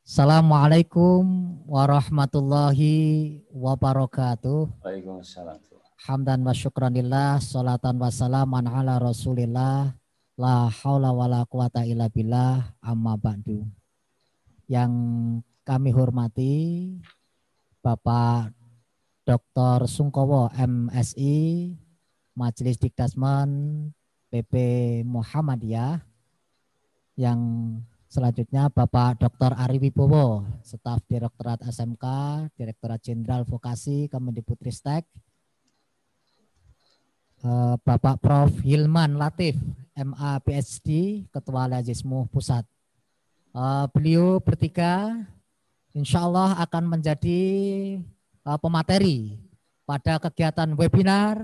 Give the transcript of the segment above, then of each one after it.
Assalamualaikum warahmatullahi wabarakatuh. Waalaikumsalam. Hamdan wa syukranillah, salatan wa salaman ala rasulillah, la haula wa la quwata illa billah, amma ba'du. Yang kami hormati Bapak Dr. Sungkowo MSI, Majelis Dikdasmen PP Muhammadiyah. Yang selanjutnya Bapak Dr. Ari Wibowo, Staf Direktorat SMK, Direktorat Jenderal Vokasi Kemendikbudristek. Bapak Prof. Hilman Latif, MA PhD, Ketua Lazismu Pusat. Beliau bertiga insya Allah akan menjadi pemateri pada kegiatan webinar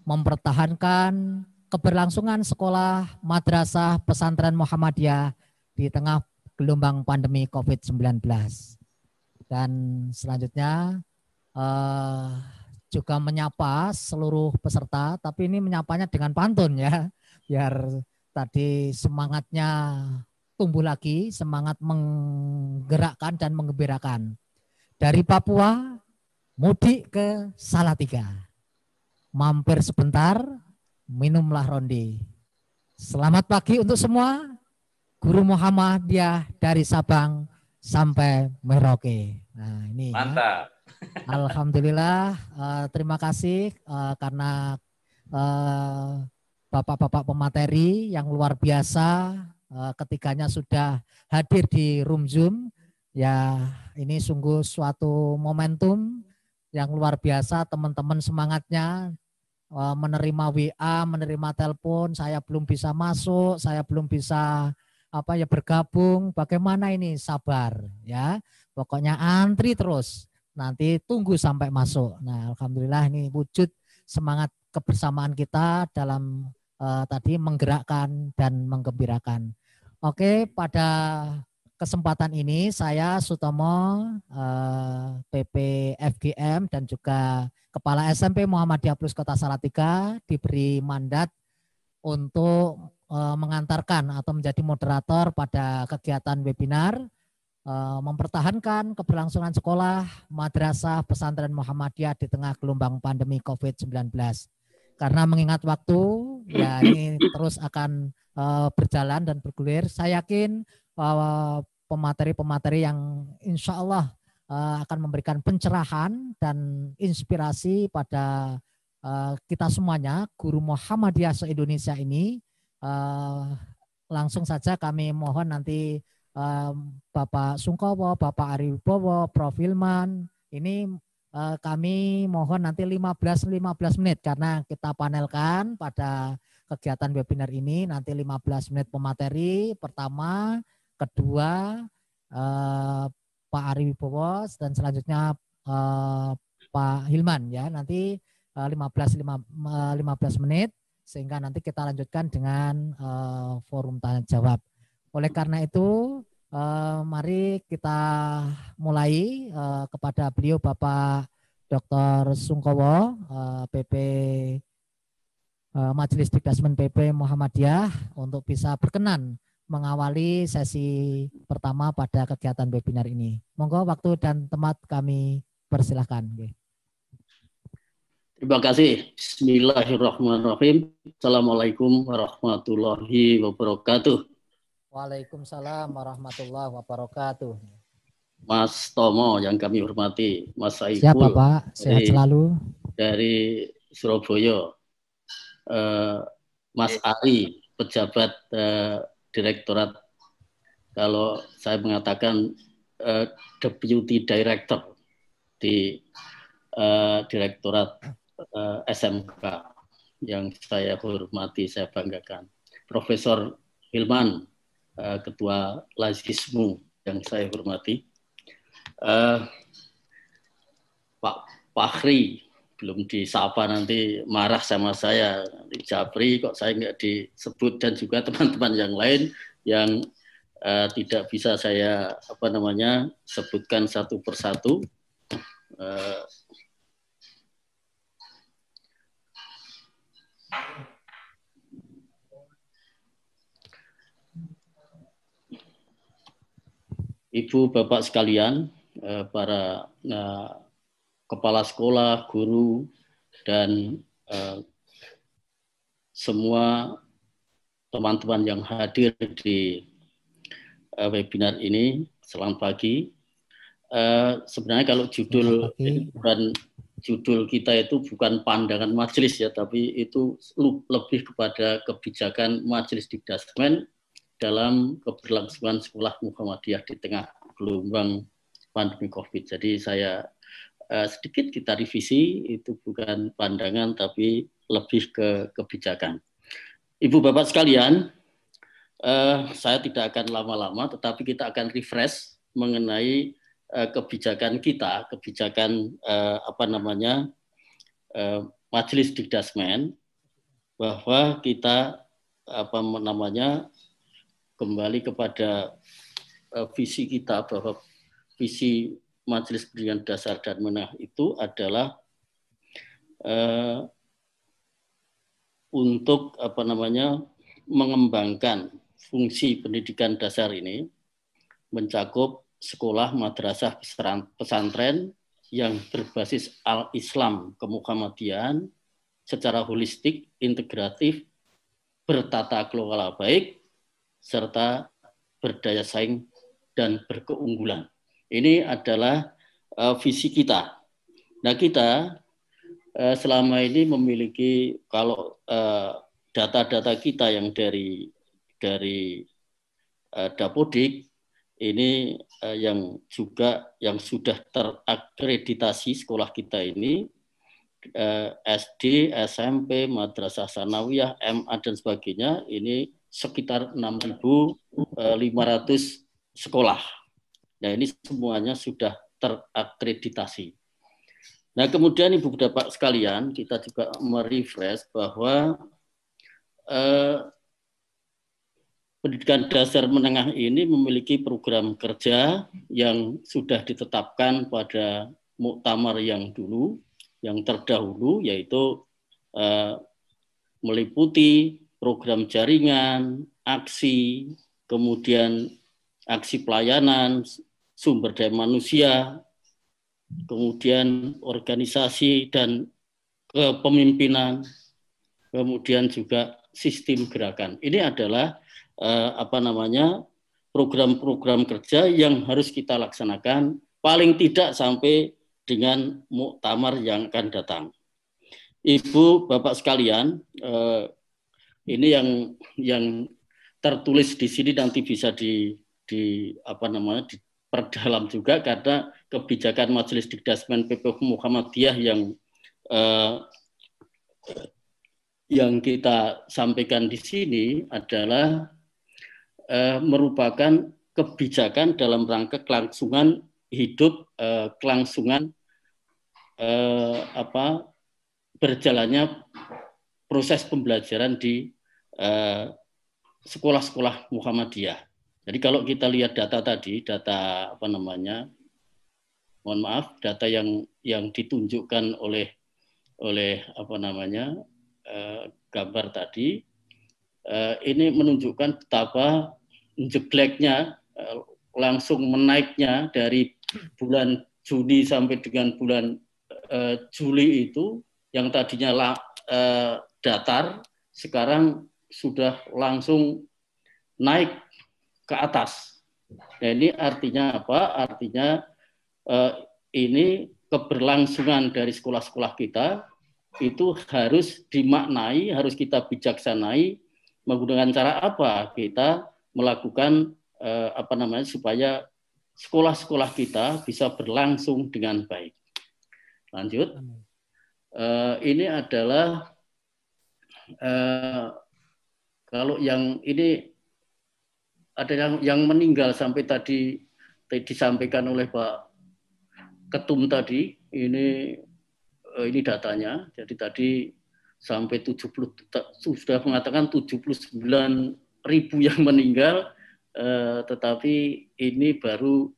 mempertahankan keberlangsungan sekolah madrasah pesantren Muhammadiyah di tengah gelombang pandemi COVID-19. Dan selanjutnya juga menyapa seluruh peserta, tapi ini menyapanya dengan pantun ya, biar tadi semangatnya tumbuh lagi, semangat menggerakkan dan menggembirakan. Dari Papua, mudik ke Salatiga. Mampir sebentar, minumlah ronde. Selamat pagi untuk semua, Guru Muhammadiyah dari Sabang sampai Merauke. Nah ini mantap. Ya. Alhamdulillah, terima kasih karena bapak-bapak pemateri yang luar biasa, ketiganya sudah hadir di room Zoom. Ya, ini sungguh suatu momentum yang luar biasa, teman-teman semangatnya menerima WA, menerima telepon, saya belum bisa masuk, saya belum bisa bergabung. Bagaimana ini? Sabar ya. Pokoknya antri terus. Nanti tunggu sampai masuk. Nah, alhamdulillah ini wujud semangat kebersamaan kita dalam tadi menggerakkan dan menggembirakan. Oke, pada kesempatan ini saya Sutomo PP FGM dan juga Kepala SMP Muhammadiyah Plus Kota Salatiga diberi mandat untuk mengantarkan atau menjadi moderator pada kegiatan webinar mempertahankan keberlangsungan sekolah madrasah pesantren Muhammadiyah di tengah gelombang pandemi COVID-19. Karena mengingat waktu, ya ini terus akan berjalan dan bergulir. Saya yakin bahwa pemateri-pemateri yang insya Allah akan memberikan pencerahan dan inspirasi pada kita semuanya, guru Muhammadiyah se-Indonesia ini. Langsung saja kami mohon nanti Bapak Sungkowo, Bapak Ari Wibowo, Prof. Hilman, ini kami mohon nanti 15 menit karena kita panelkan pada kegiatan webinar ini nanti 15 menit pemateri pertama, kedua Pak Ari Wibowo dan selanjutnya Pak Hilman ya, nanti 15 menit sehingga nanti kita lanjutkan dengan forum tanya jawab. Oleh karena itu mari kita mulai kepada beliau Bapak Dr. Sungkowo PP Majelis Dikdasmen PP Muhammadiyah untuk bisa berkenan mengawali sesi pertama pada kegiatan webinar ini. Monggo waktu dan tempat kami persilahkan. Terima kasih. Bismillahirrahmanirrahim. Assalamualaikum warahmatullahi wabarakatuh. Waalaikumsalam warahmatullahi wabarakatuh. Mas Tomo yang kami hormati, Mas Saiful. Siapa Pak? Sehat selalu. Dari Surabaya. Mas Ari, pejabat Direktorat, kalau saya mengatakan Deputy Director di Direktorat SMK yang saya hormati, saya banggakan. Profesor Hilman, Ketua Lazismu yang saya hormati. Pak Fahri, belum disapa nanti marah sama saya. Japri kok saya nggak disebut, dan juga teman-teman yang lain yang tidak bisa saya sebutkan satu persatu. Ibu Bapak sekalian, para kepala sekolah, guru, dan semua teman-teman yang hadir di webinar ini, selamat pagi. Sebenarnya kalau judul kita itu bukan pandangan majelis ya, tapi itu lebih kepada kebijakan Majelis Dikdasmen dalam keberlangsungan sekolah Muhammadiyah di tengah gelombang pandemi COVID. Jadi saya sedikit kita revisi, itu bukan pandangan tapi lebih ke kebijakan. Ibu Bapak sekalian, saya tidak akan lama-lama, tetapi kita akan refresh mengenai kebijakan kita, kebijakan Majelis Dikdasmen, bahwa kita kembali kepada visi kita, bahwa visi Majelis Pendidikan Dasar dan Menengah itu adalah untuk mengembangkan fungsi pendidikan dasar ini, mencakup sekolah, madrasah, pesantren yang berbasis al-Islam kemuhammadiyahan secara holistik, integratif, bertata kelola baik, serta berdaya saing dan berkeunggulan. Ini adalah visi kita. Nah, kita selama ini memiliki, kalau data-data kita yang dari Dapodik ini yang sudah terakreditasi sekolah kita ini, SD, SMP, Madrasah Sanawiyah, MA dan sebagainya, ini sekitar 6.500 sekolah. Nah, ini semuanya sudah terakreditasi. Nah, kemudian Ibu Bapak sekalian, kita juga merefresh bahwa pendidikan dasar menengah ini memiliki program kerja yang sudah ditetapkan pada muktamar yang terdahulu, yaitu meliputi program jaringan, aksi, kemudian aksi pelayanan, sumber daya manusia, kemudian organisasi dan kepemimpinan, kemudian juga sistem gerakan. Ini adalah program-program kerja yang harus kita laksanakan paling tidak sampai dengan muktamar yang akan datang. Ibu Bapak sekalian, ini yang tertulis di sini nanti bisa diperdalam juga, karena kebijakan Majelis Dikdasmen PP Muhammadiyah yang kita sampaikan di sini adalah merupakan kebijakan dalam rangka kelangsungan hidup, kelangsungan berjalannya proses pembelajaran di sekolah-sekolah Muhammadiyah. Jadi kalau kita lihat data tadi, data data yang ditunjukkan oleh gambar tadi, ini menunjukkan betapa jeleknya, langsung menaiknya dari bulan Juni sampai dengan bulan Juli itu, yang tadinya datar, sekarang sudah langsung naik ke atas. Nah, ini artinya apa? Artinya ini keberlangsungan dari sekolah-sekolah kita itu harus dimaknai, harus kita bijaksanai, menggunakan cara apa kita melakukan supaya sekolah-sekolah kita bisa berlangsung dengan baik. Lanjut. Ini adalah kalau yang ini ada yang meninggal sampai tadi disampaikan oleh Pak Ketum tadi, ini datanya. Jadi tadi sampai 70 sudah mengatakan 79.000 yang meninggal, tetapi ini baru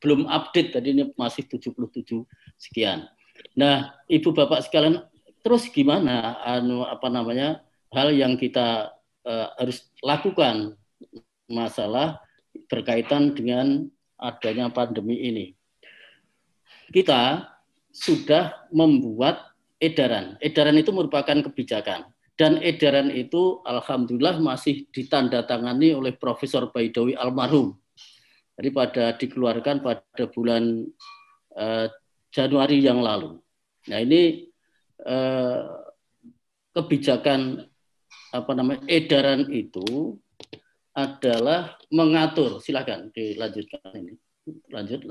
belum update, tadi ini masih 77 sekian. Nah, Ibu Bapak sekalian, terus gimana hal yang kita harus lakukan masalah berkaitan dengan adanya pandemi ini, kita sudah membuat edaran. Edaran itu merupakan kebijakan. Dan edaran itu alhamdulillah masih ditandatangani oleh Profesor Baidowi almarhum. Jadi dikeluarkan pada bulan Januari yang lalu. Nah ini kebijakan edaran itu adalah mengatur. Silakan dilanjutkan ini. Lanjut.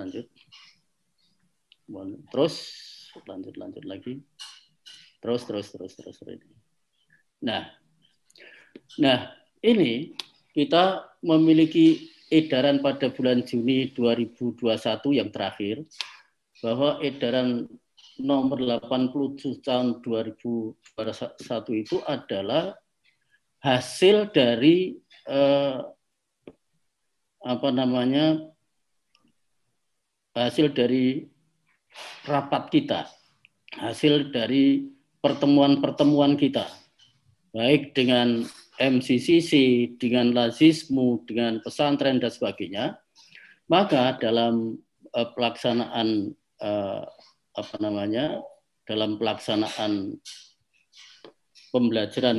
Terus lanjut lagi. Terus. Nah, ini kita memiliki edaran pada bulan Juni 2021 yang terakhir, bahwa edaran nomor 87 tahun 2021 itu adalah hasil dari hasil dari rapat kita, hasil dari pertemuan-pertemuan kita, baik dengan MCCC, dengan Lazismu, dengan pesantren dan sebagainya. Maka dalam pelaksanaan dalam pelaksanaan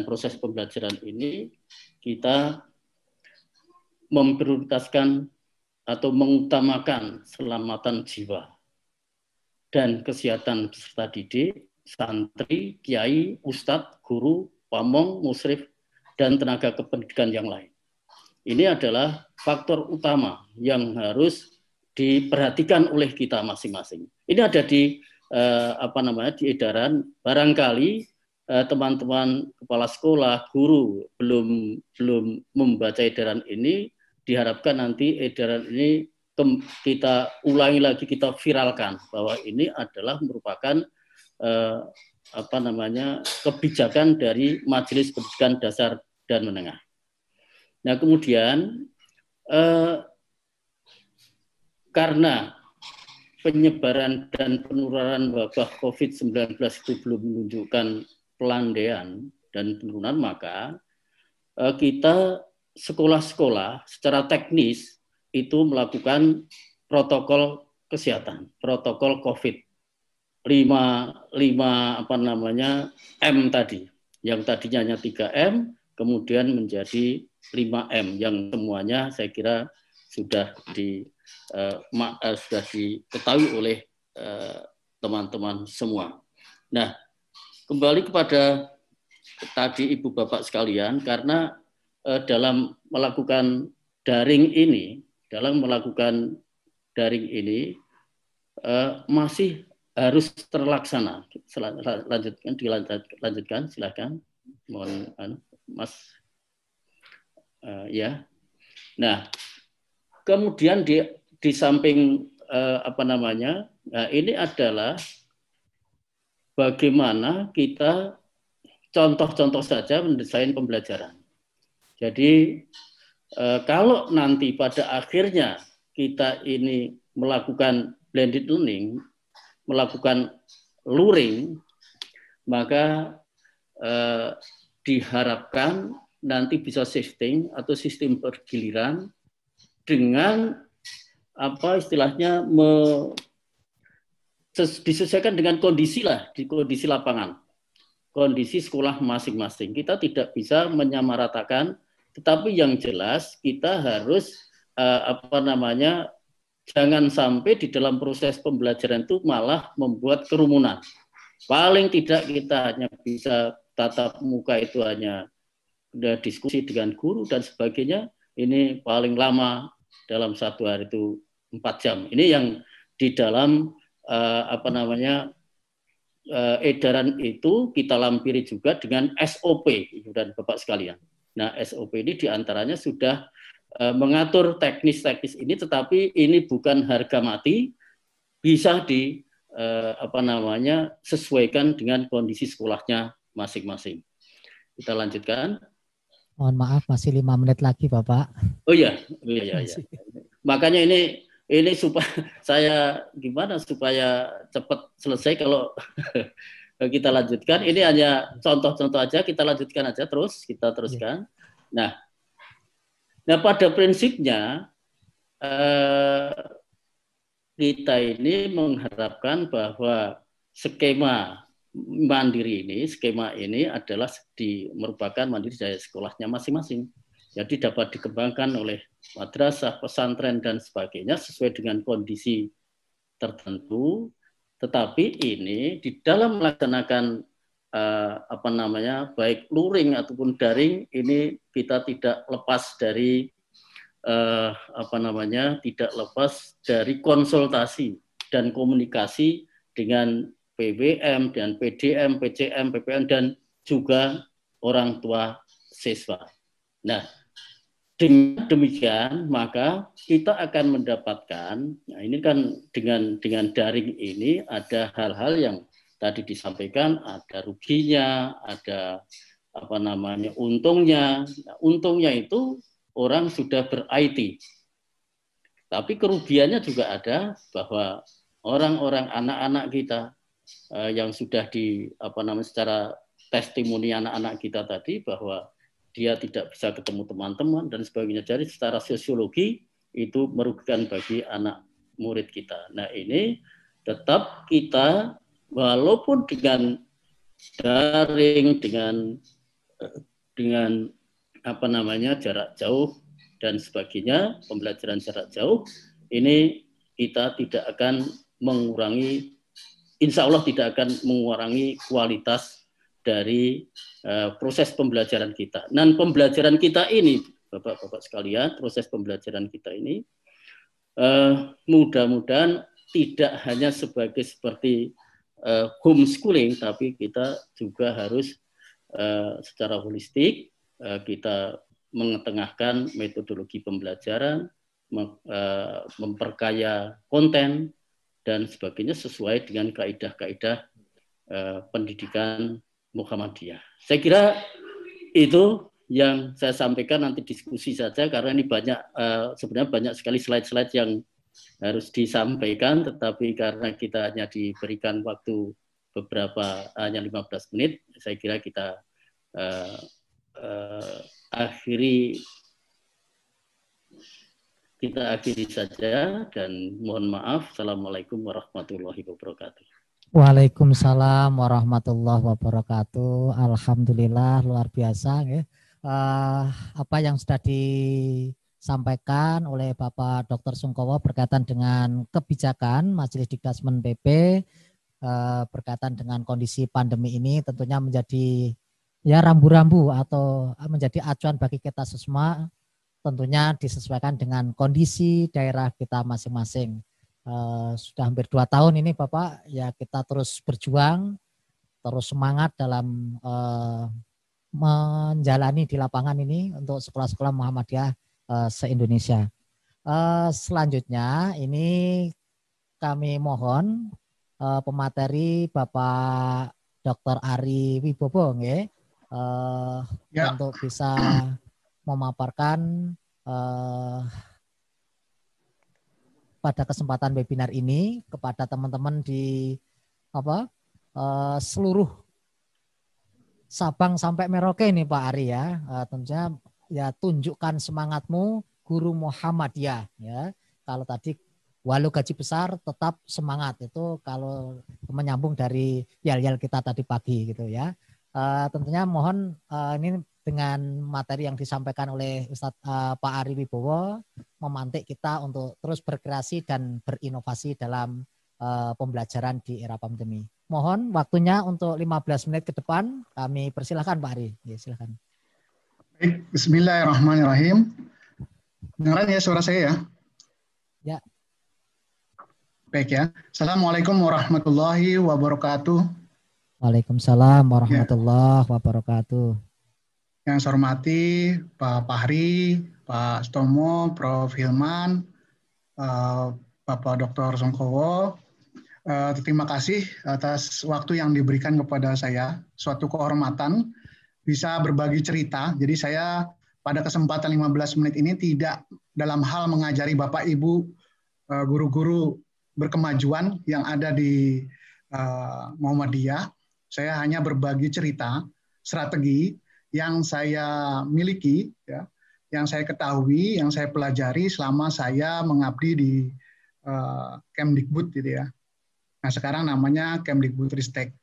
proses pembelajaran ini, kita memprioritaskan atau mengutamakan keselamatan jiwa dan kesehatan peserta didik, santri, kiai, ustadz, guru, pamong, musrif, dan tenaga kependidikan yang lain. Ini adalah faktor utama yang harus diperhatikan oleh kita masing-masing. Ini ada di di edaran. Barangkali teman-teman kepala sekolah, guru belum membaca edaran ini. Diharapkan nanti edaran ini kita ulangi lagi, kita viralkan bahwa ini adalah merupakan kebijakan dari Majelis Pendidikan Dasar dan Menengah. Nah, kemudian karena penyebaran dan penularan wabah COVID-19 itu belum menunjukkan pelandaian dan penurunan, maka kita sekolah-sekolah secara teknis itu melakukan protokol kesehatan, protokol COVID 5 M tadi, yang tadinya hanya 3M kemudian menjadi 5M, yang semuanya saya kira sudah diketahui oleh teman-teman semua. Nah, kembali kepada tadi Ibu Bapak sekalian, karena dalam melakukan daring ini masih harus terlaksana. Dilanjutkan, silakan. Mohon, Mas. Ya. Nah, kemudian di samping ini adalah bagaimana kita contoh-contoh saja mendesain pembelajaran. Jadi kalau nanti pada akhirnya kita ini melakukan blended learning, melakukan luring, maka diharapkan nanti bisa shifting atau sistem bergiliran dengan istilahnya disesuaikan dengan kondisi lapangan, kondisi sekolah masing-masing. Kita tidak bisa menyamaratakan, tetapi yang jelas kita harus jangan sampai di dalam proses pembelajaran itu malah membuat kerumunan. Paling tidak kita hanya bisa tatap muka itu hanya diskusi dengan guru dan sebagainya. Ini paling lama dalam satu hari itu 4 jam. Ini yang di dalam edaran itu kita lampiri juga dengan SOP, Ibu dan Bapak sekalian. Nah, SOP ini diantaranya sudah mengatur teknis-teknis ini, tetapi ini bukan harga mati, bisa sesuaikan dengan kondisi sekolahnya masing-masing. Kita lanjutkan. Mohon maaf, masih 5 menit lagi, Bapak. Oh iya. Makanya ini supaya saya supaya cepat selesai kalau kita lanjutkan. Ini hanya contoh-contoh aja, kita lanjutkan aja terus, kita teruskan. Nah, pada prinsipnya kita ini mengharapkan bahwa skema mandiri ini, skema ini adalah merupakan mandiri dari sekolahnya masing-masing. Jadi dapat dikembangkan oleh madrasah, pesantren, dan sebagainya sesuai dengan kondisi tertentu. Tetapi ini di dalam melaksanakan baik luring ataupun daring, ini kita tidak lepas dari tidak lepas dari konsultasi dan komunikasi dengan PWM dan PDM, PCM, PPN, dan juga orang tua siswa. Nah, dengan demikian maka kita akan mendapatkan, nah ini kan dengan daring ini ada hal-hal yang tadi disampaikan, ada ruginya, ada untungnya. Nah, untungnya itu orang sudah ber-IT. Tapi kerugiannya juga ada bahwa orang-orang anak-anak kita yang sudah secara testimoni anak-anak kita tadi bahwa dia tidak bisa ketemu teman-teman dan sebagainya. Jadi secara sosiologi itu merugikan bagi anak murid kita. Nah, ini tetap kita walaupun dengan daring, dengan jarak jauh dan sebagainya, pembelajaran jarak jauh, ini kita tidak akan mengurangi, insya Allah tidak akan mengurangi kualitas dari proses pembelajaran kita. Dan pembelajaran kita ini, Bapak-Bapak sekalian, proses pembelajaran kita ini mudah-mudahan tidak hanya seperti homeschooling, tapi kita juga harus secara holistik kita mengetengahkan metodologi pembelajaran, memperkaya konten, dan sebagainya sesuai dengan kaidah-kaidah pendidikan Muhammadiyah. Saya kira itu yang saya sampaikan, nanti diskusi saja karena ini sebenarnya banyak sekali slide-slide yang harus disampaikan, tetapi karena kita hanya diberikan waktu hanya 15 menit, saya kira kita akhiri saja dan mohon maaf. Assalamualaikum warahmatullahi wabarakatuh. Waalaikumsalam warahmatullahi wabarakatuh. Alhamdulillah, luar biasa ya. Apa yang sudah disampaikan oleh Bapak Dr. Sungkowo berkaitan dengan kebijakan Majelis Dikdasmen PP berkaitan dengan kondisi pandemi ini tentunya menjadi ya rambu-rambu atau menjadi acuan bagi kita semua, tentunya disesuaikan dengan kondisi daerah kita masing-masing. Sudah hampir 2 tahun ini Bapak, ya kita terus berjuang, terus semangat dalam menjalani di lapangan ini untuk sekolah-sekolah Muhammadiyah se-Indonesia. Selanjutnya ini kami mohon pemateri Bapak Dr. Ari Wibowo nggih. Untuk bisa memaparkan pada kesempatan webinar ini kepada teman-teman di seluruh Sabang sampai Merauke ini Pak Ari ya. Tentunya ya tunjukkan semangatmu guru Muhammadiyah ya. Kalau tadi walau gaji besar tetap semangat, itu kalau menyambung dari yel-yel kita tadi pagi gitu ya. Tentunya mohon ini dengan materi yang disampaikan oleh Ustadz Pak Ari Wibowo memantik kita untuk terus berkreasi dan berinovasi dalam pembelajaran di era pandemi. Mohon waktunya untuk 15 menit ke depan kami persilahkan Pak Ari. Ya, silakan. Baik, bismillahirrahmanirrahim. Dengaran ya suara saya ya? Ya. Baik ya. Assalamualaikum warahmatullahi wabarakatuh. Waalaikumsalam warahmatullahi wabarakatuh. Yang saya hormati Pak Fahri, Pak Stomo, Prof. Hilman, Bapak Dr. Sungkowo. Terima kasih atas waktu yang diberikan kepada saya. Suatu kehormatan bisa berbagi cerita. Jadi saya pada kesempatan 15 menit ini tidak dalam hal mengajari Bapak Ibu guru-guru berkemajuan yang ada di Muhammadiyah. Saya hanya berbagi cerita, strategi yang saya miliki, ya, yang saya ketahui, yang saya pelajari selama saya mengabdi di Kemdikbud gitu ya. Nah, sekarang namanya Kemdikbudristek.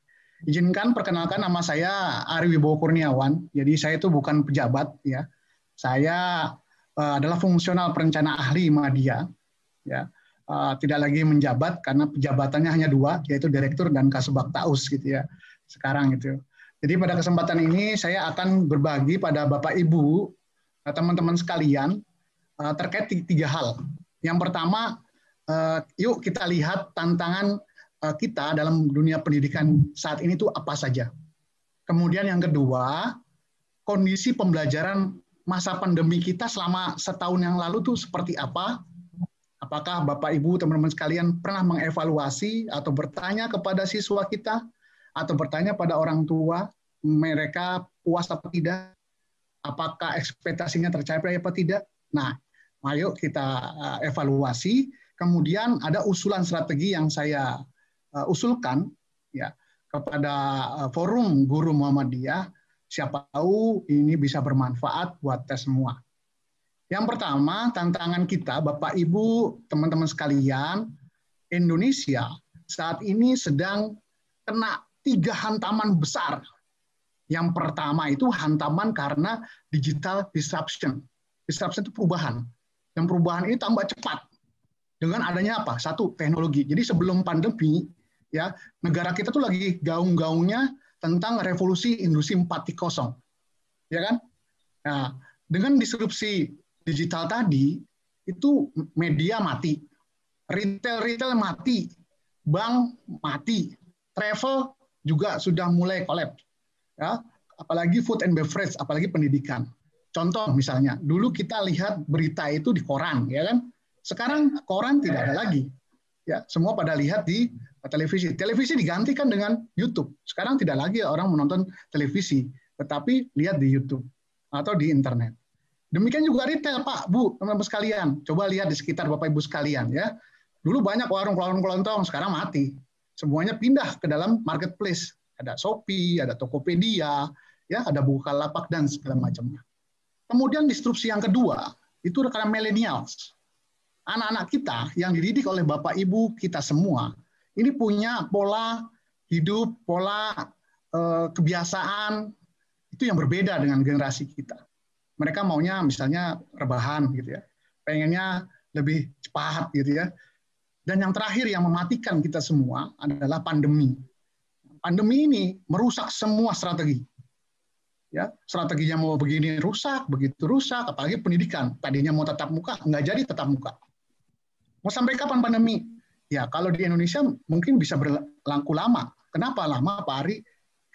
Izinkan perkenalkan, nama saya Ari Wibowo Kurniawan. Jadi saya itu bukan pejabat ya. Saya adalah fungsional perencana ahli Madya ya. Tidak lagi menjabat karena pejabatannya hanya 2, yaitu direktur dan kasubag taus gitu ya. Sekarang itu. Jadi pada kesempatan ini saya akan berbagi pada Bapak Ibu, teman-teman sekalian terkait 3 hal. Yang pertama, yuk kita lihat tantangan kita dalam dunia pendidikan saat ini itu apa saja. Kemudian yang kedua, kondisi pembelajaran masa pandemi kita selama setahun yang lalu tuh seperti apa? Apakah Bapak Ibu teman-teman sekalian pernah mengevaluasi atau bertanya kepada siswa kita atau bertanya pada orang tua mereka puas apa tidak? Apakah ekspektasinya tercapai apa tidak? Nah, ayo kita evaluasi. Kemudian ada usulan strategi yang saya usulkan ya kepada forum guru Muhammadiyah, siapa tahu ini bisa bermanfaat buat kita semua. Yang pertama, tantangan kita Bapak Ibu, teman-teman sekalian, Indonesia saat ini sedang kena 3 hantaman besar. Yang pertama itu hantaman karena digital disruption. Disruption itu perubahan. Dan perubahan ini tambah cepat. Dengan adanya apa? 1, teknologi. Jadi sebelum pandemi ya, negara kita tuh lagi gaung-gaungnya tentang revolusi industri 4.0. Ya kan? Nah, dengan disrupsi digital tadi, itu media mati, retail mati, bank mati, travel juga sudah mulai collapse. Ya, apalagi food and beverage, apalagi pendidikan. Contoh misalnya, dulu kita lihat berita itu di koran, ya kan? Sekarang koran tidak ada lagi. Ya, semua pada lihat di televisi. Televisi digantikan dengan YouTube. Sekarang tidak lagi orang menonton televisi, tetapi lihat di YouTube atau di internet. Demikian juga retail, Pak, Bu, teman-teman sekalian. Coba lihat di sekitar Bapak Ibu sekalian ya. Dulu banyak warung-warung kelontong, sekarang mati. Semuanya pindah ke dalam marketplace. Ada Shopee, ada Tokopedia, ya, ada Bukalapak dan segala macamnya. Kemudian disrupsi yang kedua itu karena millennials. Anak-anak kita yang dididik oleh Bapak Ibu kita semua ini punya pola hidup, pola kebiasaan itu yang berbeda dengan generasi kita. Mereka maunya misalnya rebahan gitu ya, pengennya lebih cepat gitu ya. Dan yang terakhir yang mematikan kita semua adalah pandemi. Pandemi ini merusak semua strategi. Ya, strateginya mau begini rusak, begitu rusak, apalagi pendidikan. Tadinya mau tatap muka, nggak jadi tatap muka. Mau sampai kapan pandemi? Ya, kalau di Indonesia mungkin bisa berlaku lama. Kenapa lama, Pak Ari?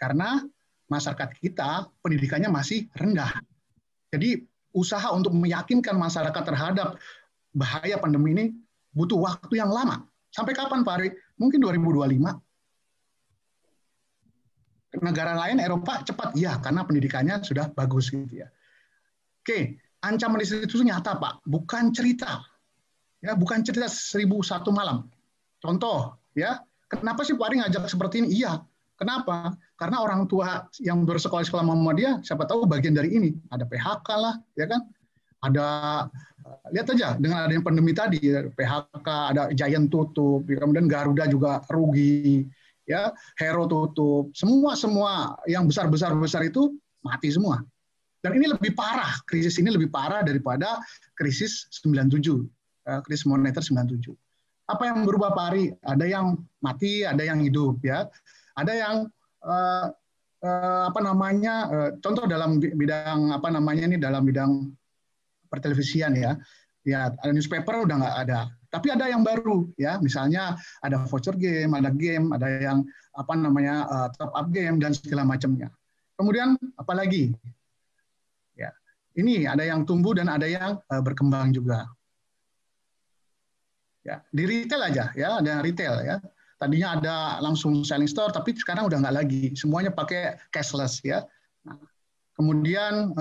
Karena masyarakat kita pendidikannya masih rendah. Jadi usaha untuk meyakinkan masyarakat terhadap bahaya pandemi ini butuh waktu yang lama. Sampai kapan, Pak Ari? Mungkin 2025. Negara lain Eropa cepat, ya, karena pendidikannya sudah bagus gitu ya. Oke, ancaman itu nyata, Pak, bukan cerita. Ya, bukan cerita 1001 malam. Contoh, ya, kenapa sih Pak Ari ngajak seperti ini? Iya, kenapa? Karena orang tua yang bersekolah di sekolah Muhammadiyah, siapa tahu bagian dari ini. Ada PHK lah, ya kan? Ada, lihat aja dengan adanya pandemi tadi, PHK, ada Giant tutup, kemudian Garuda juga rugi, ya, Hero tutup, semua yang besar itu mati semua. Dan ini lebih parah, krisis ini lebih parah daripada krisis 97, krisis moneter 97. Apa yang berubah, Pak Ari? Ada yang mati, ada yang hidup, ya. Ada yang contoh dalam bidang dalam bidang pertelevisian ya, ada newspaper udah nggak ada. Tapi ada yang baru, ya, misalnya ada voucher game, ada yang top up game dan segala macamnya. Kemudian apalagi, ya, ini ada yang tumbuh dan ada yang berkembang juga. Ya, di retail aja, ya, ada retail ya. Tadinya ada langsung selling store, tapi sekarang udah nggak lagi, semuanya pakai cashless ya. Nah, kemudian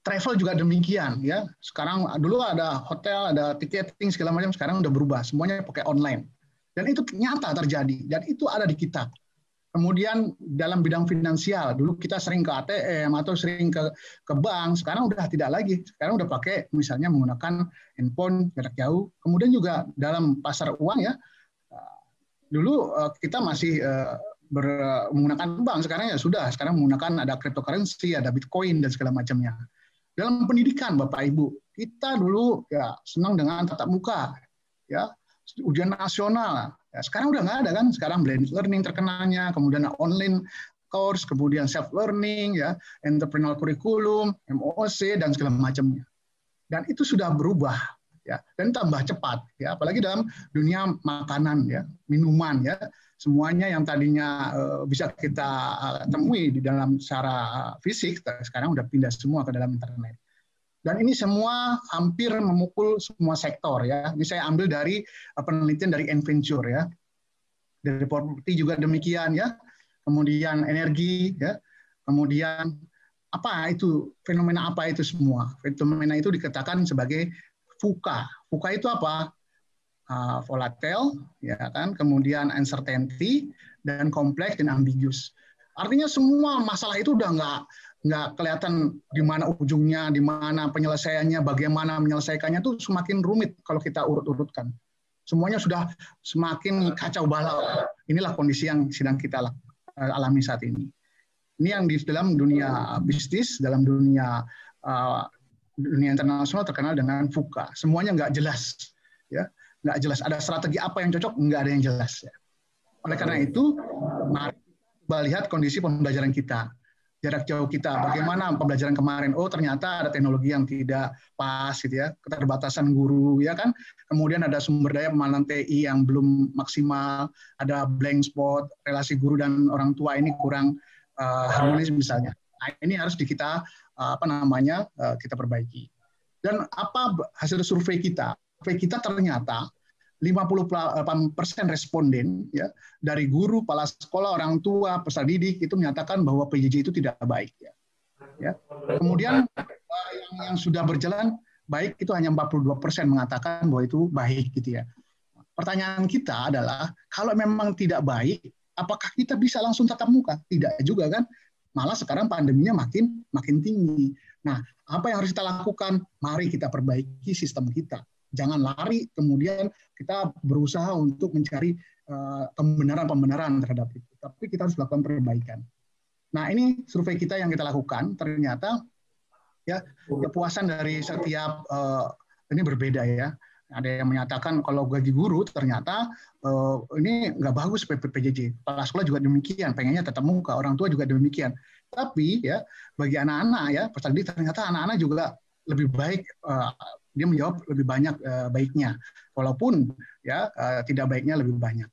travel juga demikian ya. Sekarang dulu ada hotel, ada ticketing segala macam, sekarang udah berubah, semuanya pakai online. Dan itu nyata terjadi dan itu ada di kita. Kemudian dalam bidang finansial, dulu kita sering ke ATM atau sering ke bank, sekarang udah tidak lagi. Sekarang udah pakai misalnya menggunakan handphone jarak jauh. Kemudian juga dalam pasar uang ya, dulu kita masih menggunakan bank, sekarang ya sudah. Sekarang menggunakan ada cryptocurrency, ada Bitcoin dan segala macamnya. Dalam pendidikan Bapak Ibu, kita dulu ya senang dengan tatap muka, ya ujian nasional. Ya, sekarang udah nggak ada kan, sekarang blended learning terkenalnya, kemudian online course, kemudian self learning, ya, entrepreneurial curriculum, MOOC dan segala macamnya. Dan itu sudah berubah, ya, dan tambah cepat, ya, apalagi dalam dunia makanan, ya, minuman, ya, semuanya yang tadinya bisa kita temui di dalam secara fisik, sekarang udah pindah semua ke dalam internet. Dan ini semua hampir memukul semua sektor, ya. Ini saya ambil dari penelitian dari Enventure, ya. Dari properti juga demikian, ya. Kemudian energi, ya. Kemudian apa itu fenomena apa itu semua? Fenomena itu dikatakan sebagai VUCA. VUCA itu apa? Volatile, ya kan. Kemudian uncertainty dan complex dan ambiguous. Artinya semua masalah itu udah nggak kelihatan di mana ujungnya, di mana penyelesaiannya, bagaimana menyelesaikannya itu semakin rumit kalau kita urut-urutkan. Semuanya sudah semakin kacau balau. Inilah kondisi yang sedang kita alami saat ini. Ini yang di dalam dunia bisnis, dalam dunia internasional terkenal dengan VUCA. Semuanya nggak jelas, ya, nggak jelas. Ada strategi apa yang cocok, nggak ada yang jelas. Ya. Oleh karena itu, mari kita lihat kondisi pembelajaran kita. Jarak jauh kita, bagaimana pembelajaran kemarin? Oh, ternyata ada teknologi yang tidak pas, gitu ya, keterbatasan guru, ya kan? Kemudian ada sumber daya pemahaman TI yang belum maksimal, ada blank spot, relasi guru dan orang tua ini kurang harmonis misalnya. Nah, ini harus kita kita perbaiki. Dan apa hasil survei kita? Survei kita ternyata 58% responden, ya, dari guru, kepala sekolah, orang tua, peserta didik itu menyatakan bahwa PJJ itu tidak baik, ya. Ya. Kemudian yang sudah berjalan baik itu hanya 42% mengatakan bahwa itu baik, gitu ya. Pertanyaan kita adalah kalau memang tidak baik, apakah kita bisa langsung tatap muka? Tidak juga kan? Malah sekarang pandeminya makin tinggi. Nah, apa yang harus kita lakukan? Mari kita perbaiki sistem kita. Jangan lari, kemudian kita berusaha untuk mencari pembenaran terhadap itu. Tapi kita harus melakukan perbaikan. Nah, ini survei kita yang kita lakukan, ternyata ya kepuasan dari setiap ini berbeda, ya. Ada yang menyatakan kalau gaji guru ternyata ini nggak bagus PJJ. Kepala sekolah juga demikian, pengennya tetap muka, orang tua juga demikian. Tapi ya bagi anak-anak, ya peserta didik, ternyata anak-anak juga lebih baik. Dia menjawab lebih banyak baiknya, walaupun ya tidak baiknya lebih banyak.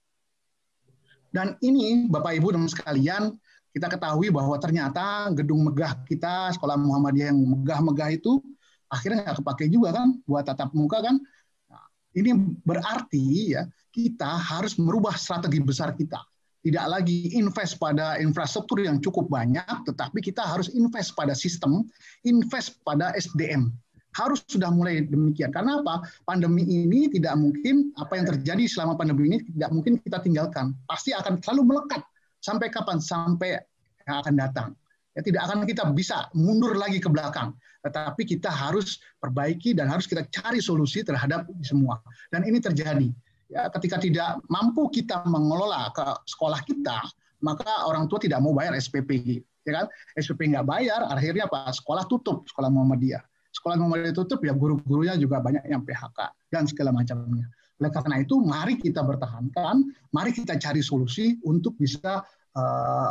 Dan ini Bapak Ibu dan sekalian, kita ketahui bahwa ternyata gedung megah kita, sekolah Muhammadiyah yang megah-megah itu akhirnya nggak kepake juga kan buat tatap muka kan. Nah, ini berarti ya kita harus merubah strategi besar kita. Tidak lagi invest pada infrastruktur yang cukup banyak, tetapi kita harus invest pada sistem, invest pada SDM. Harus sudah mulai demikian. Karena apa? Pandemi ini tidak mungkin, apa yang terjadi selama pandemi ini tidak mungkin kita tinggalkan. Pasti akan selalu melekat. Sampai kapan? Sampai yang akan datang. Ya, tidak akan kita bisa mundur lagi ke belakang. Tetapi kita harus perbaiki dan harus kita cari solusi terhadap semua. Dan ini terjadi. Ya, ketika tidak mampu kita mengelola ke sekolah kita, maka orang tua tidak mau bayar SPP. Ya kan? SPP nggak bayar, akhirnya apa? Sekolah tutup, sekolah Muhammadiyah. Sekolah Muhammadiyah tutup, ya guru-gurunya juga banyak yang PHK dan segala macamnya. Oleh karena itu, mari kita bertahankan, mari kita cari solusi untuk bisa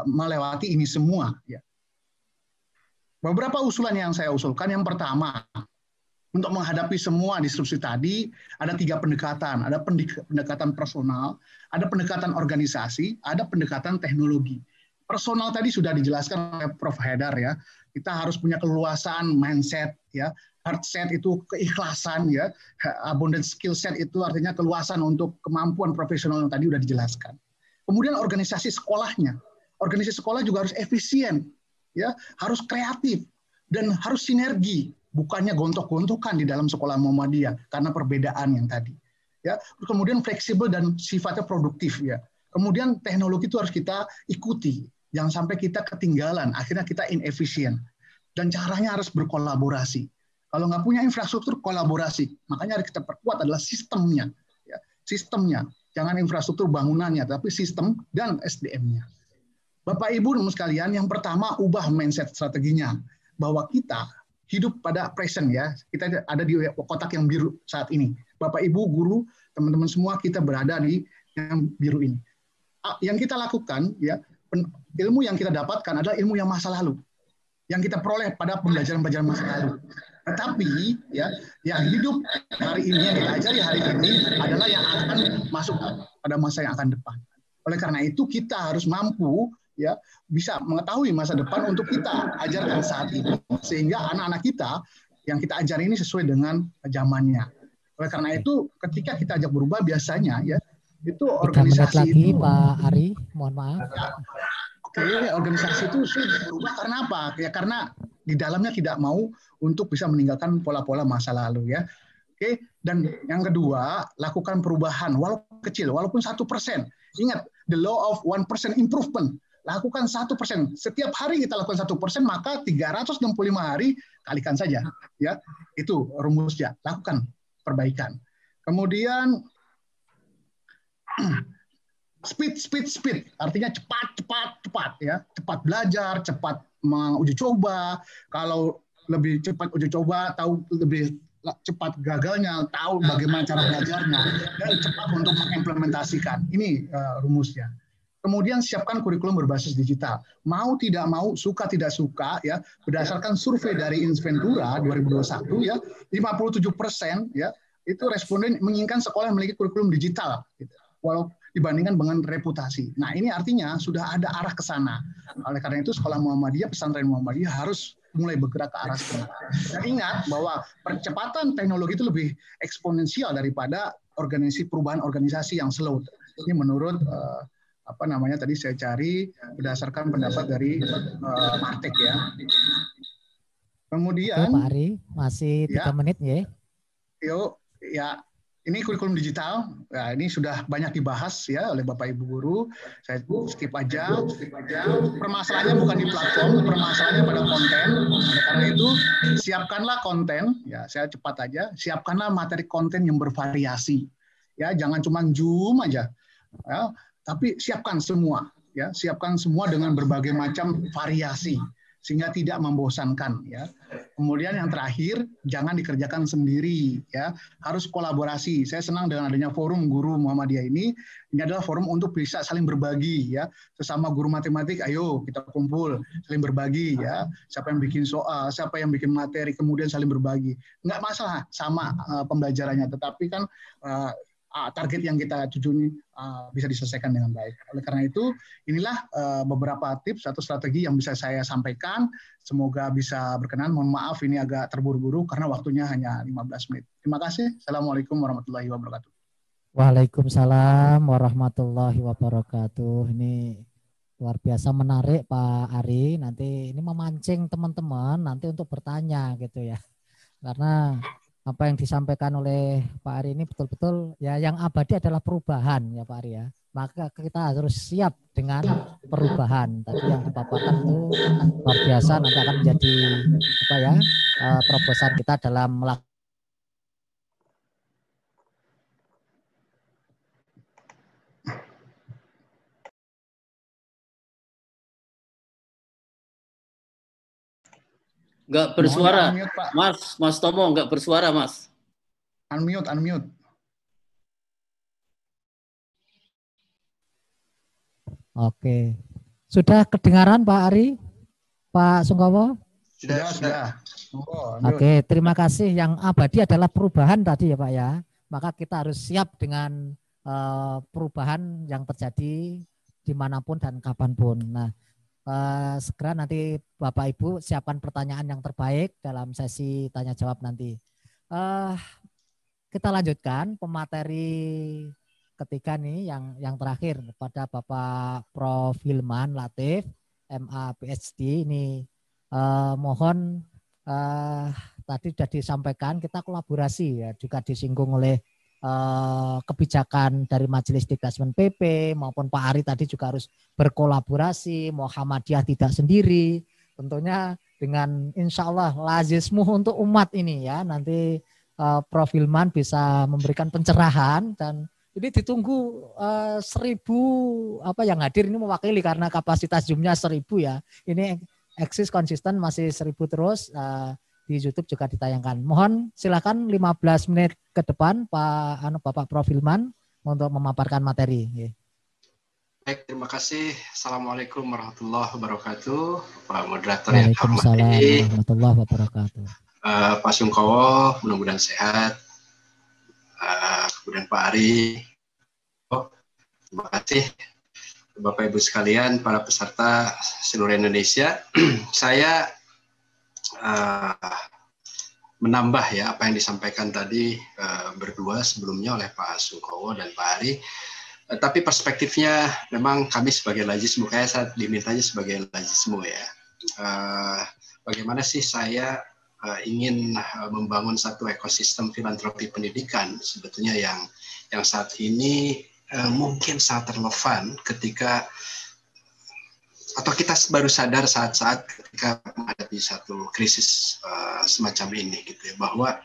melewati ini semua. Ya. Beberapa usulan yang saya usulkan, yang pertama, untuk menghadapi semua disrupsi tadi, ada 3 pendekatan. Ada pendekatan personal, ada pendekatan organisasi, ada pendekatan teknologi. Personal tadi sudah dijelaskan oleh Prof. Haidar, ya. Kita harus punya keluasan mindset, ya. Hard set itu keikhlasan, ya. Abundant skill set itu artinya keluasan untuk kemampuan profesional yang tadi sudah dijelaskan. Kemudian organisasi sekolahnya. Organisasi sekolah juga harus efisien, ya, harus kreatif dan harus sinergi, bukannya gontok-gontokan di dalam sekolah Muhammadiyah karena perbedaan yang tadi. Ya, kemudian fleksibel dan sifatnya produktif, ya. Kemudian teknologi itu harus kita ikuti, jangan sampai kita ketinggalan, akhirnya kita inefisien. Dan caranya harus berkolaborasi. Kalau nggak punya infrastruktur, kolaborasi. Makanya harus kita perkuat adalah sistemnya. Ya, sistemnya, jangan infrastruktur bangunannya, tapi sistem dan SDM-nya. Bapak Ibu sekalian, yang pertama ubah mindset strateginya, bahwa kita hidup pada present ya. Kita ada di kotak yang biru saat ini. Bapak Ibu, guru, teman-teman semua kita berada di yang biru ini. Yang kita lakukan ya, ilmu yang kita dapatkan adalah ilmu yang masa lalu, yang kita peroleh pada pembelajaran-pembelajaran masa lalu. Tetapi ya, yang hidup hari ini, yang kita ajari hari ini adalah yang akan masuk pada masa yang akan depan. Oleh karena itu kita harus mampu ya bisa mengetahui masa depan untuk kita ajarkan saat ini, sehingga anak-anak kita yang kita ajari ini sesuai dengan zamannya. Oleh karena itu ketika kita ajak berubah, biasanya ya itu organisasi lagi, itu, Pak Ari, mohon maaf. Organisasi itu sulit berubah karena apa? Ya karena di dalamnya tidak mau untuk bisa meninggalkan pola-pola masa lalu ya. Oke, dan yang kedua, lakukan perubahan walaupun kecil, walaupun 1%. Ingat, the law of 1% improvement. Lakukan 1%. Setiap hari kita lakukan 1%, maka 365 hari kalikan saja. Ya, itu rumusnya. Lakukan perbaikan. Kemudian speed, artinya cepat ya, cepat belajar, cepat menguji coba. Kalau lebih cepat uji coba, tahu lebih cepat gagalnya, tahu bagaimana cara belajarnya, dan cepat untuk mengimplementasikan. Ini rumusnya. Kemudian siapkan kurikulum berbasis digital. Mau tidak mau, suka tidak suka ya, berdasarkan survei dari Inventura 2021 ya, 57% ya itu responden menginginkan sekolah yang memiliki kurikulum digital. Gitu. Walau dibandingkan dengan reputasi. Nah, ini artinya sudah ada arah ke sana. Oleh karena itu, sekolah Muhammadiyah, pesantren Muhammadiyah harus mulai bergerak ke arah sana. Dan ingat bahwa percepatan teknologi itu lebih eksponensial daripada perubahan organisasi yang slow. Ini menurut tadi saya cari berdasarkan pendapat dari Martek ya. Kemudian, Oke, Pak Ari, masih 3 menit ya. Yuk, ya. Ini kurikulum digital, ya, ini sudah banyak dibahas ya oleh Bapak Ibu guru. Saya skip aja. Permasalahannya bukan di platform, permasalahannya pada konten. Karena itu siapkanlah konten, ya saya cepat aja. Siapkanlah materi konten yang bervariasi, ya jangan cuma Zoom aja, ya, tapi siapkan semua, ya siapkan semua dengan berbagai macam variasi sehingga tidak membosankan ya. Kemudian yang terakhir, jangan dikerjakan sendiri ya, harus kolaborasi. Saya senang dengan adanya forum guru Muhammadiyah ini adalah forum untuk bisa saling berbagi ya. Sesama guru matematik, ayo kita kumpul, saling berbagi ya. Siapa yang bikin soal, siapa yang bikin materi, kemudian saling berbagi. Enggak masalah sama pembelajarannya, tetapi kan target yang kita tuju ini bisa diselesaikan dengan baik. Oleh karena itu, inilah beberapa tips atau strategi yang bisa saya sampaikan. Semoga bisa berkenan. Mohon maaf ini agak terburu-buru karena waktunya hanya 15 menit. Terima kasih. Assalamualaikum warahmatullahi wabarakatuh. Waalaikumsalam warahmatullahi wabarakatuh. Ini luar biasa menarik Pak Ari. Nanti ini memancing teman-teman nanti untuk bertanya gitu ya. Karena apa yang disampaikan oleh Pak Ari ini betul-betul ya yang abadi adalah perubahan ya Pak Ari ya. Maka kita harus siap dengan perubahan. Tadi yang dipaparkan itu luar biasa, nanti akan menjadi terobosan kita dalam melakukan. Enggak bersuara, Mas Tomo enggak bersuara, Mas. Unmute. Oke, sudah kedengaran Pak Ari, Pak Sungkowo? Sudah. Oke, terima kasih. Yang abadi adalah perubahan tadi ya Pak ya. Maka kita harus siap dengan perubahan yang terjadi dimanapun dan kapanpun. Nah, segera nanti Bapak Ibu siapkan pertanyaan yang terbaik dalam sesi tanya jawab nanti. Kita lanjutkan pemateri ketiga nih yang terakhir pada Bapak Prof. Hilman Latif, MA PhD ini. Mohon tadi sudah disampaikan kita kolaborasi ya, juga disinggung oleh kebijakan dari Majelis Detachment PP maupun Pak Ari tadi juga harus berkolaborasi, Muhammadiyah tidak sendiri. Tentunya dengan insya Allah lazismu untuk umat ini ya, nanti Prof. Hilman bisa memberikan pencerahan dan ini ditunggu 1.000 yang hadir ini mewakili karena kapasitas Zoom-nya 1.000 ya. Ini eksis konsisten masih 1.000 terus. Di YouTube juga ditayangkan. Mohon silakan 15 menit ke depan Bapak Prof. Hilman untuk memaparkan materi. Baik, terima kasih. Assalamualaikum warahmatullahi wabarakatuh. Pak moderator yang Waalaikumsalam warahmatullahi wabarakatuh. Pak Sungkowo, mudah-mudahan sehat. Kemudian Pak Ari. Terima kasih Bapak Ibu sekalian, para peserta seluruh Indonesia. Saya menambah ya apa yang disampaikan tadi berdua sebelumnya oleh Pak Sungkowo dan Pak Ari. Tapi perspektifnya memang kami sebagai Lajismu, kayak saya dimintanya sebagai Lajismu ya. Bagaimana sih saya ingin membangun satu ekosistem filantropi pendidikan sebetulnya yang saat ini mungkin sangat relevan ketika atau kita baru sadar saat-saat ketika menghadapi satu krisis semacam ini gitu ya, bahwa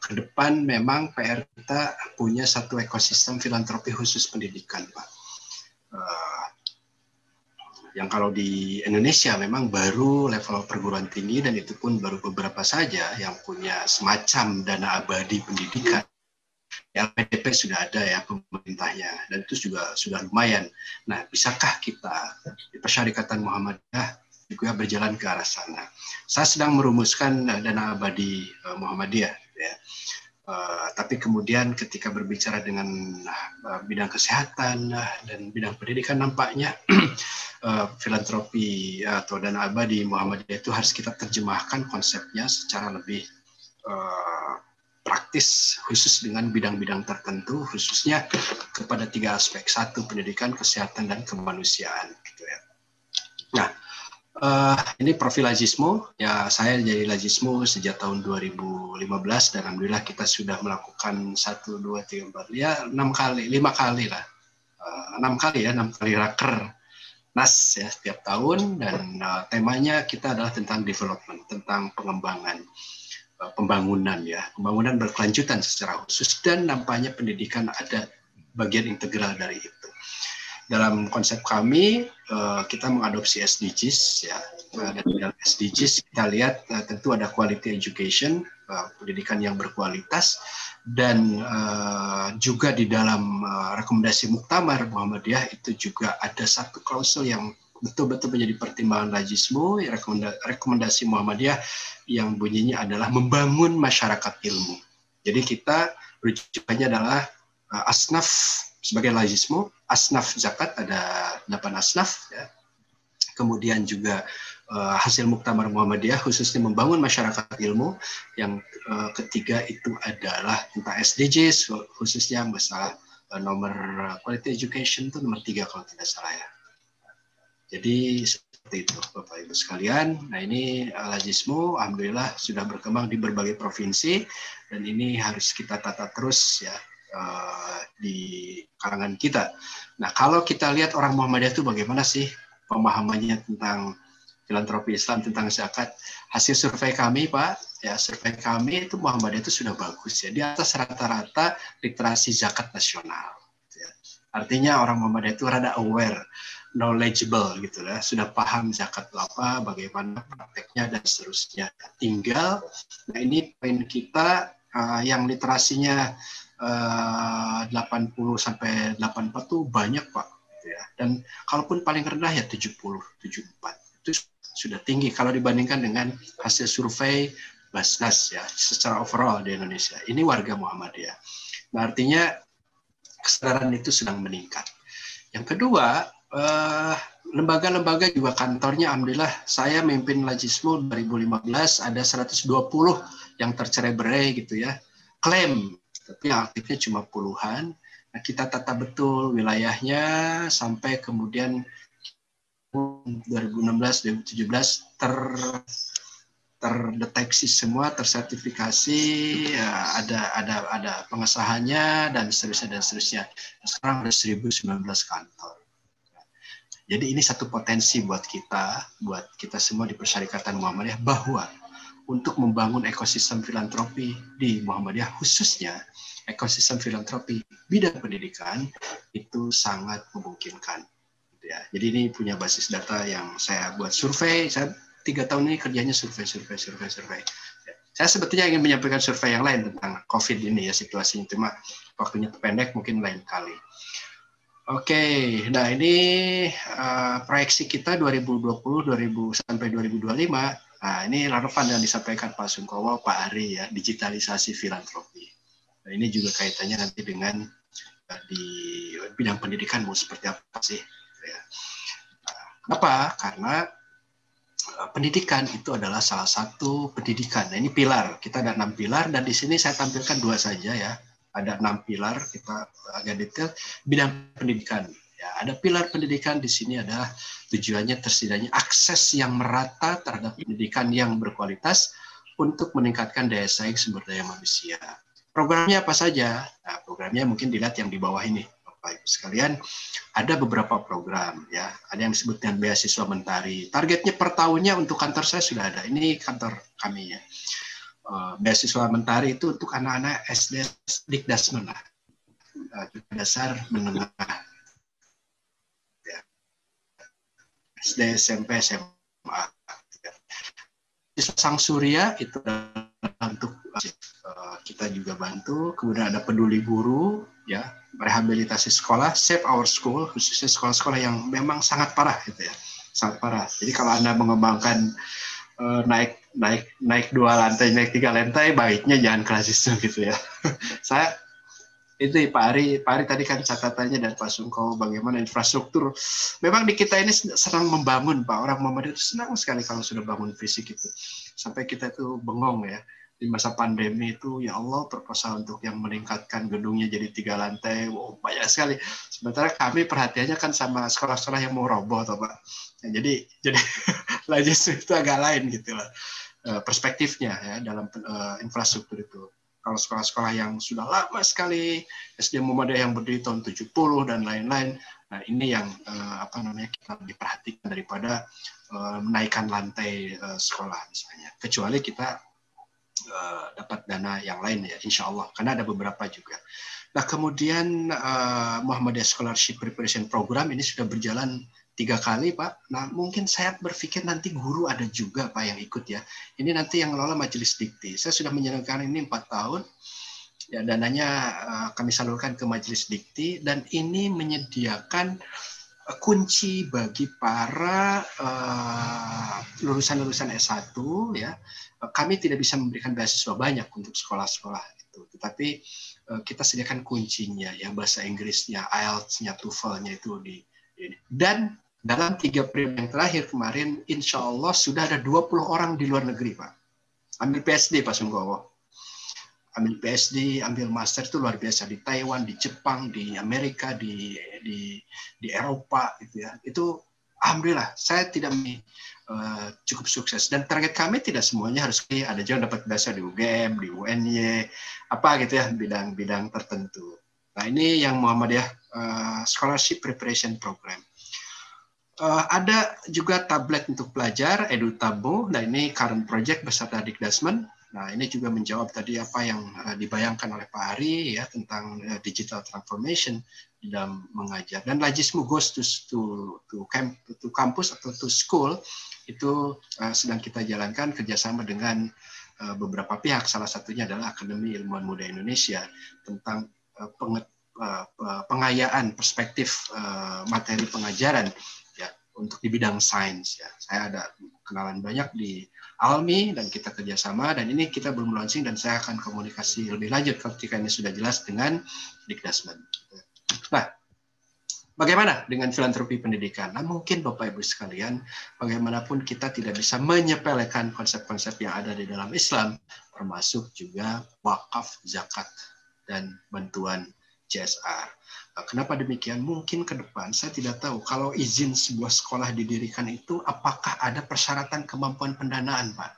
ke depan memang PR kita punya satu ekosistem filantropi khusus pendidikan, Pak. Yang kalau di Indonesia memang baru level perguruan tinggi dan itu pun baru beberapa saja yang punya semacam dana abadi pendidikan. Yang PDP sudah ada ya pemerintahnya dan itu juga sudah lumayan. Nah, bisakah kita di Persyarikatan Muhammadiyah juga berjalan ke arah sana? Saya sedang merumuskan dana abadi Muhammadiyah ya. Tapi kemudian ketika berbicara dengan bidang kesehatan dan bidang pendidikan nampaknya filantropi atau dana abadi Muhammadiyah itu harus kita terjemahkan konsepnya secara lebih praktis khusus dengan bidang-bidang tertentu khususnya kepada 3 aspek. 1, pendidikan, kesehatan, dan kemanusiaan gitu ya. Nah, ini profil Lajismu ya, saya jadi Lajismu sejak tahun 2015 dan alhamdulillah kita sudah melakukan 1, 2, 3, 4 ya 5 kali lah 6 kali raker NAS ya setiap tahun dan temanya kita adalah tentang development, tentang pengembangan, pembangunan ya, pembangunan berkelanjutan secara khusus dan nampaknya pendidikan ada bagian integral dari itu. Dalam konsep kami kita mengadopsi SDGs ya, dan dalam SDGs kita lihat tentu ada quality education, pendidikan yang berkualitas dan juga di dalam rekomendasi Muktamar Muhammadiyah itu juga ada satu klausul yang betul-betul menjadi pertimbangan Lajismu, rekomendasi Muhammadiyah yang bunyinya adalah membangun masyarakat ilmu. Jadi kita rujukannya adalah asnaf sebagai Lajismu, asnaf zakat ada 8 asnaf ya. Kemudian juga hasil Muktamar Muhammadiyah khususnya membangun masyarakat ilmu. Yang ketiga itu adalah tentang SDGs khususnya masalah nomor quality education itu nomor 3 kalau tidak salah ya. Jadi seperti itu Bapak Ibu sekalian. Nah ini Lajismu alhamdulillah sudah berkembang di berbagai provinsi dan ini harus kita tata terus ya di kalangan kita. Nah kalau kita lihat orang Muhammadiyah itu bagaimana sih pemahamannya tentang filantropi Islam, tentang zakat. Hasil survei kami Pak, ya survei kami itu Muhammadiyah itu sudah bagus ya, di atas rata-rata literasi zakat nasional. Ya. Artinya orang Muhammadiyah itu rada aware, knowledgeable gitu ya, sudah paham zakat itu apa, bagaimana prakteknya dan seterusnya. Tinggal, nah ini poin kita yang literasinya 80 sampai 84 tuh banyak Pak. Gitu ya. Dan kalaupun paling rendah ya 70, 74 itu sudah tinggi kalau dibandingkan dengan hasil survei Basnas ya secara overall di Indonesia. Ini warga Muhammadiyah. Nah, artinya kesadaran itu sedang meningkat. Yang kedua, lembaga-lembaga juga kantornya alhamdulillah saya memimpin Lajismu 2015 ada 120 yang tercerai-berai gitu ya. Klaim tapi yang aktifnya cuma puluhan. Nah, kita tata betul wilayahnya sampai kemudian 2016-2017 terdeteksi semua, tersertifikasi, ada pengesahannya dan seterusnya. Sekarang ada 1019 kantor. Jadi ini satu potensi buat kita semua di Persyarikatan Muhammadiyah, bahwa untuk membangun ekosistem filantropi di Muhammadiyah, khususnya ekosistem filantropi bidang pendidikan, itu sangat memungkinkan. Ya, jadi ini punya basis data yang saya buat survei. Saya 3 tahun ini kerjanya survei. Ya, saya sebetulnya ingin menyampaikan survei yang lain tentang COVID ini ya, situasinya, cuma waktunya pendek, mungkin lain kali. Oke, nah ini proyeksi kita 2020 sampai 2025. Nah, ini relevan yang disampaikan Pak Sungkowo, Pak Ari ya, digitalisasi filantropi. Nah, ini juga kaitannya nanti dengan di bidang pendidikan mau seperti apa sih? Ya. Kenapa? Karena pendidikan itu adalah salah satu pendidikan. Nah, ini pilar. Kita ada 6 pilar dan di sini saya tampilkan 2 saja ya. Ada 6 pilar, kita agak detail bidang pendidikan. Ya, ada pilar pendidikan di sini adalah tujuannya tersedianya akses yang merata terhadap pendidikan yang berkualitas untuk meningkatkan daya saing sumber daya manusia. Programnya apa saja? Nah, programnya mungkin dilihat yang di bawah ini, Bapak Ibu sekalian. Ada beberapa program ya. Ada yang disebut dengan beasiswa mentari. Targetnya per tahunnya untuk kantor saya sudah ada. Ini kantor kami ya. Beasiswa mentari itu untuk anak-anak SD Dikdasmen lah, dasar menengah, ya. SD, SMP, SMA. Beasiswa Sang Surya itu untuk kita juga bantu. Kemudian ada peduli guru, ya, rehabilitasi sekolah, Save Our School, khususnya sekolah-sekolah yang memang sangat parah gitu ya, sangat parah. Jadi kalau Anda mengembangkan naik 2 lantai, naik 3 lantai, baiknya jangan ke situ gitu ya. Saya itu Pak Ari tadi kan catatannya dan Pak Sungkowo bagaimana infrastruktur. Memang di kita ini senang membangun, Pak. Orang Muhammadiyah itu senang sekali kalau sudah bangun fisik itu. Sampai kita itu bengong ya. Di masa pandemi itu, ya Allah, proposal untuk yang meningkatkan gedungnya jadi 3 lantai, wow, banyak sekali. Sementara kami perhatiannya kan sama sekolah-sekolah yang mau roboh, toh, Pak. Nah, jadi lajis itu agak lain gitu lah perspektifnya ya dalam infrastruktur itu. Kalau sekolah-sekolah yang sudah lama sekali, SD Muhammadiyah yang berdiri tahun 70 dan lain-lain, nah ini yang kita lebih perhatikan daripada menaikkan lantai sekolah misalnya. Kecuali kita dapat dana yang lain ya, insya Allah, karena ada beberapa juga. Nah kemudian Muhammadiyah Scholarship Preparation Program ini sudah berjalan 3 kali, Pak. Nah, mungkin saya berpikir nanti guru ada juga, Pak, yang ikut ya. Ini nanti yang ngelola Majelis Dikti. Saya sudah menjalankan ini 4 tahun. Ya, dananya kami salurkan ke Majelis Dikti dan ini menyediakan kunci bagi para lulusan-lulusan S1 ya. Kami tidak bisa memberikan beasiswa banyak untuk sekolah-sekolah itu, tetapi kita sediakan kuncinya yang bahasa Inggrisnya, IELTS-nya, TOEFL-nya itu dan dalam 3 periode yang terakhir kemarin, insya Allah sudah ada 20 orang di luar negeri, Pak. Ambil PSD, Pak Sungkowo. Ambil PSD, ambil master itu luar biasa. Di Taiwan, di Jepang, di Amerika, di Eropa. Gitu ya. Itu alhamdulillah, saya tidak cukup sukses. Dan target kami tidak semuanya harus ada juga dapat beasiswa di UGM, di UNY, apa gitu ya, bidang-bidang tertentu. Nah ini yang Muhammadiyah Scholarship Preparation Program. Ada juga tablet untuk pelajar, EduTabo. Nah ini current project beserta Dikdasmen. Nah ini juga menjawab tadi apa yang dibayangkan oleh Pak Ari ya tentang digital transformation di dalam mengajar. Dan Lajismu goes to campus atau to school itu sedang kita jalankan kerjasama dengan beberapa pihak. Salah satunya adalah Akademi Ilmuwan Muda Indonesia tentang pengayaan perspektif materi pengajaran ya untuk di bidang sains ya. Saya ada kenalan banyak di Almi dan kita kerjasama dan ini kita belum launching dan saya akan komunikasi lebih lanjut ketika ini sudah jelas dengan Dikdasmen. Nah, bagaimana dengan filantropi pendidikan? Nah, mungkin Bapak Ibu sekalian, bagaimanapun kita tidak bisa menyepelekan konsep-konsep yang ada di dalam Islam, termasuk juga wakaf, zakat, dan bantuan CSR. Kenapa demikian? Mungkin ke depan, saya tidak tahu, kalau izin sebuah sekolah didirikan itu, apakah ada persyaratan kemampuan pendanaan, Pak?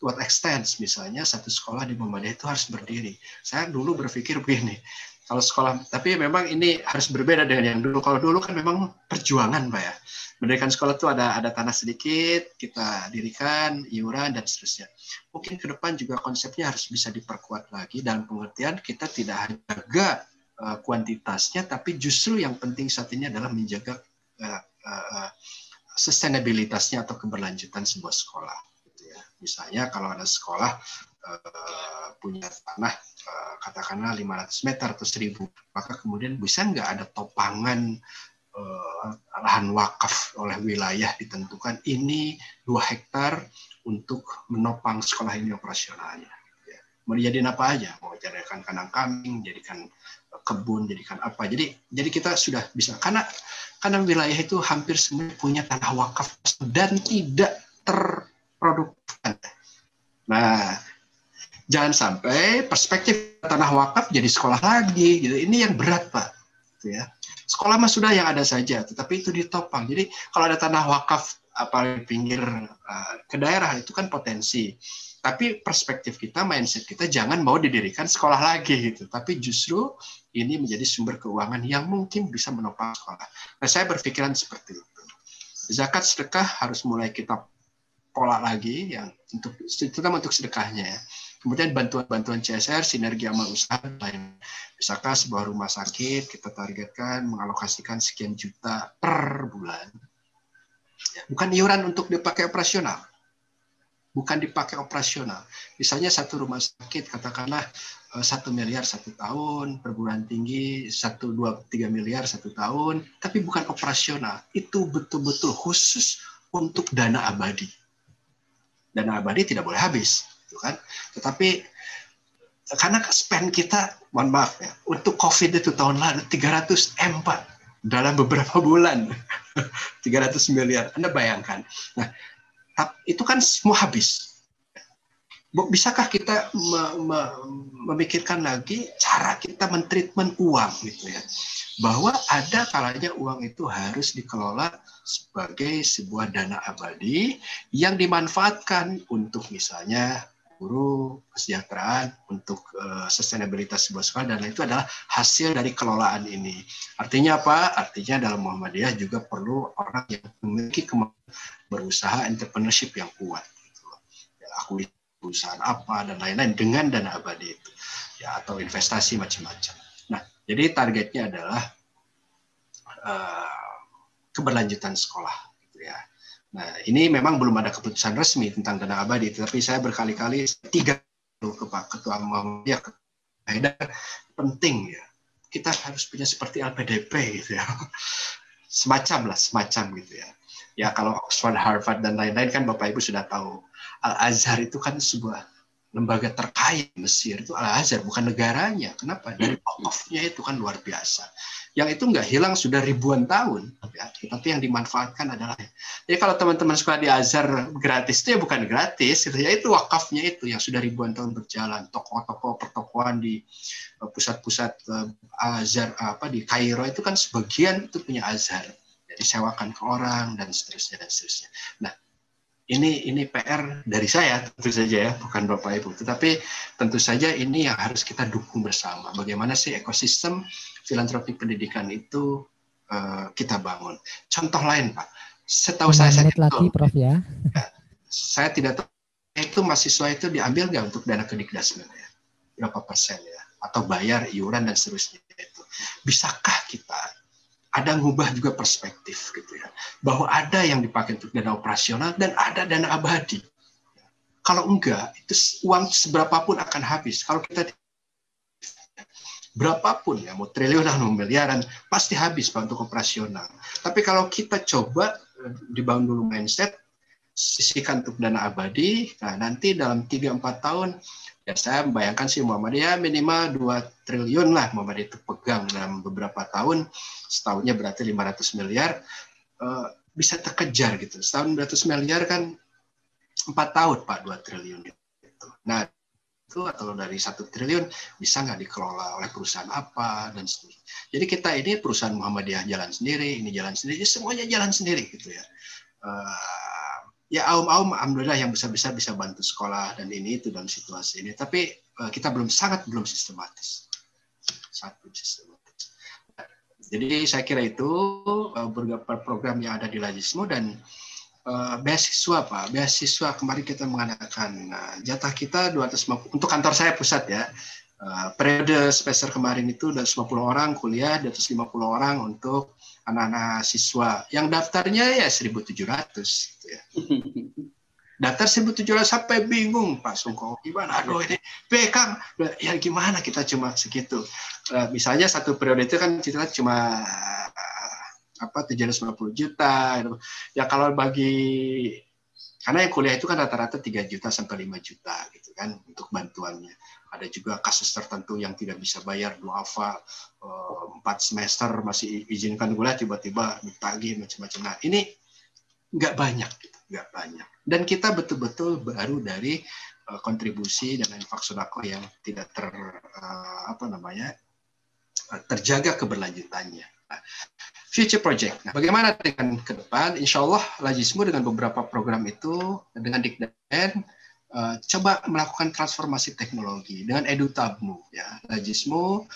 what extent misalnya satu sekolah di Muhammadiyah itu harus berdiri. Saya dulu berpikir begini, kalau sekolah, tapi memang ini harus berbeda dengan yang dulu. Kalau dulu kan memang perjuangan, Pak ya. Mendirikan sekolah itu ada tanah sedikit, kita dirikan, iuran, dan seterusnya. Mungkin ke depan juga konsepnya harus bisa diperkuat lagi, dalam pengertian kita tidak hanya jaga kuantitasnya, tapi justru yang penting saat ini adalah menjaga sustainabilitasnya atau keberlanjutan sebuah sekolah. Gitu ya. Misalnya kalau ada sekolah punya tanah katakanlah 500 meter atau 1000, maka kemudian bisa nggak ada topangan lahan wakaf oleh wilayah ditentukan ini 2 hektar untuk menopang sekolah ini operasionalnya. Ya. Mau dijadiin apa aja, mau jadikan kandang kambing, jadikan kebun, jadikan apa. Jadi kita sudah bisa, karena wilayah itu hampir semua punya tanah wakaf dan tidak terproduktifkan. Nah, jangan sampai perspektif tanah wakaf jadi sekolah lagi. Gitu. Ini yang berat, Pak. Gitu ya. Sekolah mah sudah yang ada saja, tetapi itu ditopang. Jadi kalau ada tanah wakaf apalagi pinggir ke daerah itu kan potensi. Tapi perspektif kita, mindset kita jangan mau didirikan sekolah lagi gitu. Tapi justru ini menjadi sumber keuangan yang mungkin bisa menopang sekolah. Nah, saya berpikiran seperti itu. Zakat sedekah harus mulai kita pola lagi yang terutama untuk sedekahnya ya. Kemudian bantuan-bantuan CSR, sinergi amal usaha lain. Misalkan sebuah rumah sakit kita targetkan mengalokasikan sekian juta per bulan. Ya, bukan iuran untuk dipakai operasional. Bukan dipakai operasional. Misalnya satu rumah sakit katakanlah 1 miliar 1 tahun, perguruan tinggi 1, 2, 3 miliar 1 tahun, tapi bukan operasional. Itu betul-betul khusus untuk dana abadi. Dana abadi tidak boleh habis. Kan? Tetapi karena spend kita, mohon maaf ya, untuk COVID itu tahun lalu 300 M Pak dalam beberapa bulan 300 miliar, Anda bayangkan. Nah, itu kan semua habis. Bisakah kita memikirkan lagi cara kita mentreatment uang gitu ya, bahwa ada kalanya uang itu harus dikelola sebagai sebuah dana abadi yang dimanfaatkan untuk misalnya guru, kesejahteraan, untuk sustainabilitas sebuah sekolah, dan itu adalah hasil dari kelolaan ini. Artinya apa? Artinya dalam Muhammadiyah juga perlu orang yang memiliki kemampuan berusaha entrepreneurship yang kuat. Gitu. Ya, aku perusahaan apa dan lain-lain dengan dana abadi itu, ya, atau investasi macam-macam. Nah, jadi targetnya adalah keberlanjutan sekolah. Gitu ya. Nah, ini memang belum ada keputusan resmi tentang dana abadi, tapi saya berkali-kali 3 ke Pak Ketua Muhammadiyah, penting ya. Kita harus punya seperti LPDP gitu ya. Semacam gitu ya. Ya kalau Oxford, Harvard dan lain-lain kan Bapak Ibu sudah tahu. Al-Azhar itu kan sebuah lembaga terkaya Mesir, itu Al-Azhar bukan negaranya. Kenapa? Dari wakafnya itu kan luar biasa. Yang itu nggak hilang sudah ribuan tahun, ya. Tapi yang dimanfaatkan adalah, jadi kalau teman-teman sekolah di Azhar gratis itu ya bukan gratis, gitu ya, itu wakafnya itu yang sudah ribuan tahun berjalan. Toko-toko pertokoan di pusat-pusat Azhar di Kairo itu kan sebagian itu punya Azhar, jadi sewakan ke orang dan seterusnya dan seterusnya. Nah, ini PR dari saya tentu saja ya, bukan Bapak Ibu. Tetapi tentu saja ini yang harus kita dukung bersama. Bagaimana sih ekosistem filantropi pendidikan itu kita bangun. Contoh lain Pak, setahu saya lagi Prof ya. Saya tidak tahu itu mahasiswa itu diambil nggak untuk dana kedikdasmen ya, berapa persen ya, atau bayar iuran dan seterusnya itu. Bisakah kita ada ngubah juga perspektif gitu ya, bahwa ada yang dipakai untuk dana operasional dan ada dana abadi. Kalau enggak, itu uang seberapapun akan habis. Kalau kita berapapun ya, mau triliunan, mau miliaran, pasti habis Pak untuk operasional. Tapi kalau kita coba dibangun dulu mindset, sisihkan untuk dana abadi, nah nanti dalam 3-4 tahun, ya saya membayangkan sih Muhammadiyah minimal 2 triliun lah Muhammadiyah itu pegang dalam beberapa tahun, setahunnya berarti 500 miliar, bisa terkejar gitu. Setahun 500 miliar kan 4 tahun Pak 2 triliun gitu. Nah itu atau dari 1 triliun bisa nggak dikelola oleh perusahaan apa dan seterusnya. Jadi kita ini perusahaan Muhammadiyah jalan sendiri, ini jalan sendiri, semuanya jalan sendiri gitu ya. ya aum-aum alhamdulillah yang besar-besar bisa bantu sekolah dan ini itu dalam situasi ini. Tapi kita belum sistematis. Sangat belum sistematis. Jadi saya kira itu beberapa program yang ada di Lajismo dan beasiswa Pak. Beasiswa kemarin kita mengadakan jatah kita 250 untuk kantor saya pusat ya. Periode semester kemarin itu 250 orang kuliah, 250 orang untuk anak-anak siswa. Yang daftarnya ya 1.700 gitu ya. Daftar 1.700 sampai bingung Pak Sungko. Gimana? Aduh ini Kang, ya gimana kita cuma segitu. Misalnya satu periode itu kan kita cuma 750 juta. Ya kalau bagi karena yang kuliah itu kan rata-rata 3 juta sampai 5 juta gitu kan untuk bantuannya. Ada juga kasus tertentu yang tidak bisa bayar duafa 4 semester masih izinkan kuliah tiba-tiba ditagih macam-macam. Nah ini nggak banyak, gitu. Nggak banyak. Dan kita betul-betul baru dari kontribusi dan infak sodako yang tidak terjaga keberlanjutannya. Nah, future project. Nah, bagaimana dengan ke depan? Insya Allah Lajismo dengan beberapa program itu dengan Dikdan coba melakukan transformasi teknologi dengan EduTabmu. Ya, Lajismo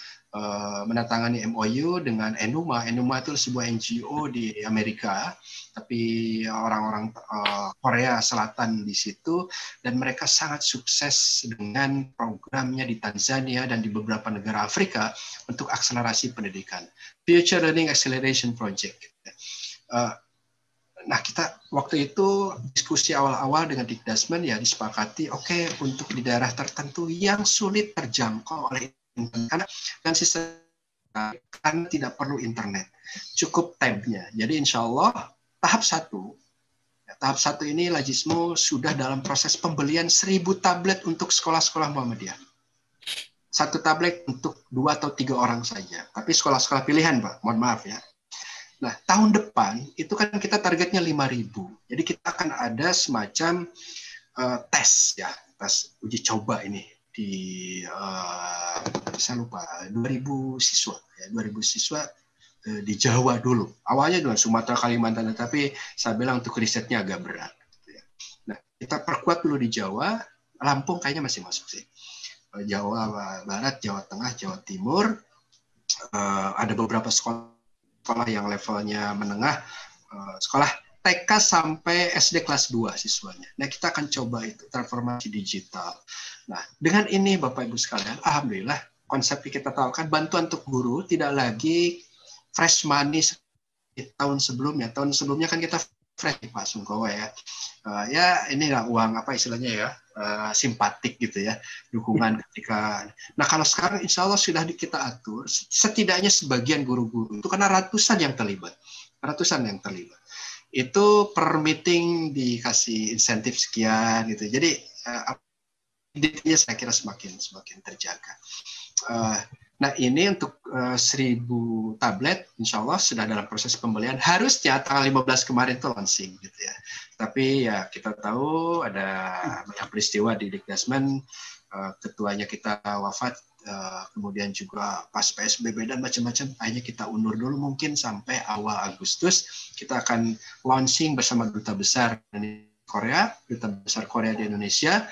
menandatangani MOU dengan Enuma. Enuma itu sebuah NGO di Amerika, tapi orang-orang Korea Selatan di situ, dan mereka sangat sukses dengan programnya di Tanzania dan di beberapa negara Afrika untuk akselerasi pendidikan. Future Learning Acceleration Project. Nah, kita waktu itu diskusi awal-awal dengan Dikdasmen ya disepakati, oke, untuk di daerah tertentu yang sulit terjangkau oleh internet dan sistem karena tidak perlu internet, cukup tabnya. Jadi insya Allah tahap 1 ini Lajismo sudah dalam proses pembelian 1.000 tablet untuk sekolah-sekolah Muhammadiyah. 1 tablet untuk 2 atau 3 orang saja, tapi sekolah-sekolah pilihan Pak, mohon maaf ya. Nah, tahun depan itu kan kita targetnya 5.000. Jadi kita akan ada semacam tes uji coba ini di saya lupa 2.000 siswa ya, 2.000 siswa di Jawa dulu. Awalnya dengan Sumatera, Kalimantan, tapi saya bilang untuk risetnya agak berat. Nah, kita perkuat dulu di Jawa, Lampung kayaknya masih masuk sih. Jawa Barat, Jawa Tengah, Jawa Timur, ada beberapa sekolah yang levelnya menengah, sekolah TK sampai SD kelas 2 siswanya. Nah, kita akan coba itu transformasi digital. Nah, dengan ini Bapak Ibu sekalian, alhamdulillah konsep yang kita tawarkan bantuan untuk guru tidak lagi fresh money seperti tahun sebelumnya. Tahun sebelumnya kan kita fresh Pak Sungkowo ya. Ya inilah uang apa istilahnya ya, simpatik gitu ya, dukungan ketika. Nah, kalau sekarang insya Allah sudah kita atur, setidaknya sebagian guru-guru itu karena ratusan yang terlibat. Itu per meeting dikasih insentif sekian gitu. Jadi intinya saya kira semakin terjaga. Nah, ini untuk 1.000 tablet insya Allah sudah dalam proses pembelian. Harusnya tanggal 15 kemarin itu launching gitu ya. Tapi ya kita tahu ada banyak peristiwa di Dikdasmen, ketuanya kita wafat, kemudian juga pas PSBB dan macam-macam, akhirnya kita undur dulu mungkin sampai awal Agustus. Kita akan launching bersama duta besar Korea, duta besar Korea di Indonesia,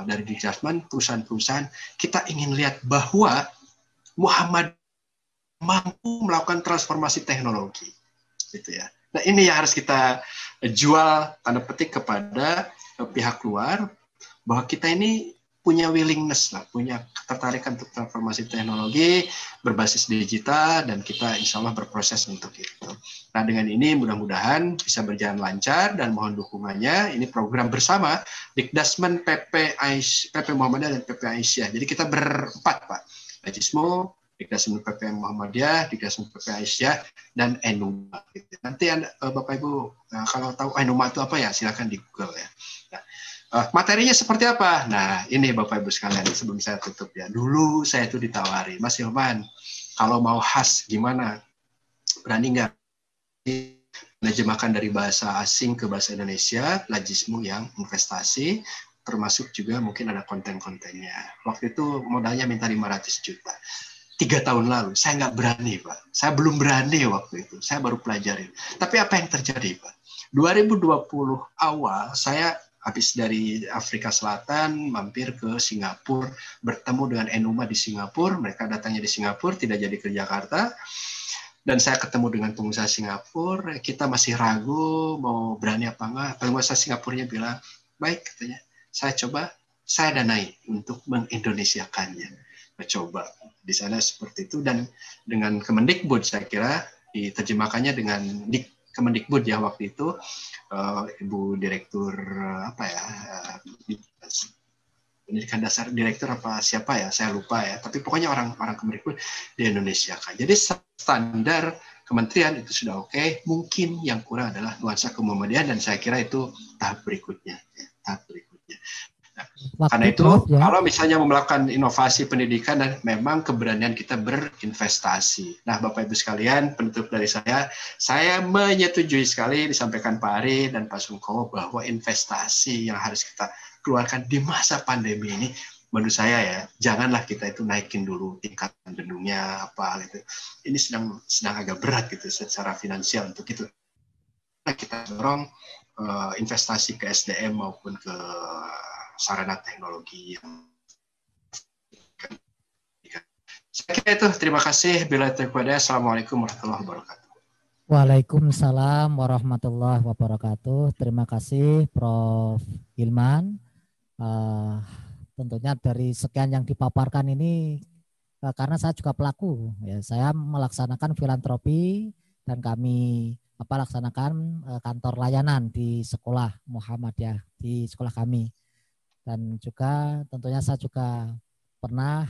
dari Dikdasmen, perusahaan-perusahaan. Kita ingin lihat bahwa Muhammad mampu melakukan transformasi teknologi, gitu ya. Nah, ini yang harus kita jual tanda petik kepada pihak luar, bahwa kita ini punya willingness lah, punya ketertarikan untuk transformasi teknologi berbasis digital, dan kita insya Allah berproses untuk itu. Nah, dengan ini mudah-mudahan bisa berjalan lancar dan mohon dukungannya. Ini program bersama Dikdasmen, PP Muhammadiyah dan PP Aisyah. Jadi kita berempat Pak, Lajismo, Dikdasmen PP Muhammadiyah, Dikdasmen PP Aisyah, dan Enuma. Nanti Bapak Ibu kalau tahu Enuma itu apa ya, silakan di Google ya. Nah, materinya seperti apa? Nah, ini Bapak Ibu sekalian sebelum saya tutup ya. Dulu saya itu ditawari, Mas Hilman, kalau mau khas gimana? Berani nggak menerjemahkan dari bahasa asing ke bahasa Indonesia, Lajismo yang investasi, termasuk juga mungkin ada konten-kontennya. Waktu itu modalnya minta 500 juta. 3 tahun lalu, saya nggak berani Pak. Saya belum berani waktu itu. Saya baru pelajarin. Tapi apa yang terjadi Pak? 2020 awal saya habis dari Afrika Selatan mampir ke Singapura, bertemu dengan Enuma di Singapura, mereka datangnya di Singapura, tidak jadi ke Jakarta. Dan saya ketemu dengan pengusaha Singapura, kita masih ragu mau berani apa enggak. Pengusaha Singapurnya bilang, baik katanya, saya danai untuk mengindonesiakannya. Coba di sana seperti itu, dan dengan Kemendikbud saya kira diterjemahkannya dengan Kemendikbud ya waktu itu, Ibu Direktur pendidikan dasar, direktur apa siapa ya, saya lupa ya, tapi pokoknya orang Kemendikbud di Indonesia kan. Jadi standar kementerian itu sudah oke, mungkin yang kurang adalah nuansa kemuhammadiyaan, dan saya kira itu tahap berikutnya. Nah, karena itu kalau misalnya melakukan inovasi pendidikan, dan memang keberanian kita berinvestasi. Nah, Bapak Ibu sekalian, penutup dari saya menyetujui sekali disampaikan Pak Ari dan Pak Sungkowo bahwa investasi yang harus kita keluarkan di masa pandemi ini, menurut saya ya, janganlah kita itu naikin dulu tingkat bendungnya apa gitu. Ini sedang agak berat gitu secara finansial untuk itu. Nah, kita dorong investasi ke SDM maupun ke sarana teknologi yang saya kira itu. Terima kasih. Bila terkuada. Assalamualaikum warahmatullahi wabarakatuh. Waalaikumsalam warahmatullahi wabarakatuh. Terima kasih Prof. Hilman. Tentunya dari sekian yang dipaparkan ini, karena saya juga pelaku, ya, saya melaksanakan filantropi dan kami laksanakan kantor layanan di sekolah Muhammadiyah, di sekolah kami. Dan juga tentunya saya juga pernah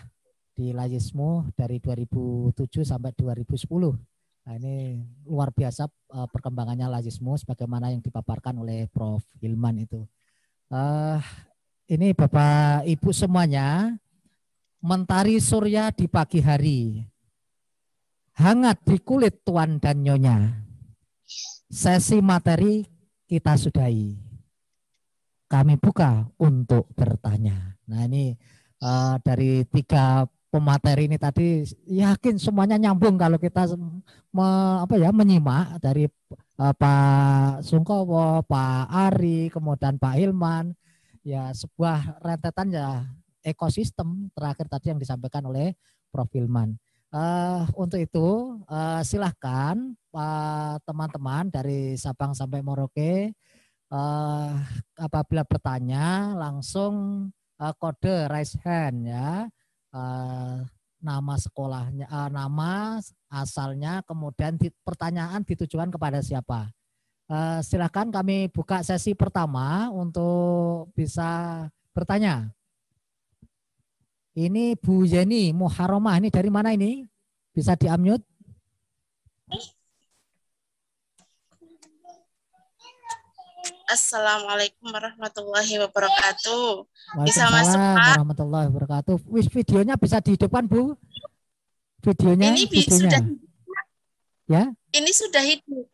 di Layismu dari 2007 sampai 2010. Nah, ini luar biasa perkembangannya Layismu sebagaimana yang dipaparkan oleh Prof. Hilman itu. Ini Bapak Ibu semuanya, mentari surya di pagi hari, hangat di kulit tuan dan nyonya. Sesi materi kita sudahi. Kami buka untuk bertanya. Nah, ini dari 3 pemateri ini tadi, yakin semuanya nyambung kalau kita menyimak dari Pak Sungkowo, Pak Ari, kemudian Pak Hilman. Ya, sebuah rentetan ya ekosistem terakhir tadi yang disampaikan oleh Prof. Hilman. Untuk itu silahkan teman-teman dari Sabang sampai Merauke, apabila bertanya langsung kode raise hand ya, nama sekolahnya, nama asalnya, kemudian pertanyaan ditujukan kepada siapa. Silakan kami buka sesi pertama untuk bisa bertanya. Ini Bu Yeni Muharromah, ini dari mana ini? Bisa di-unmute? Assalamualaikum warahmatullahi wabarakatuh. Bisa masuk, Pak? Warahmatullahi wabarakatuh. Videonya bisa dihidupkan, Bu? Videonya? Ini sudah. Ya? Ini sudah hidup.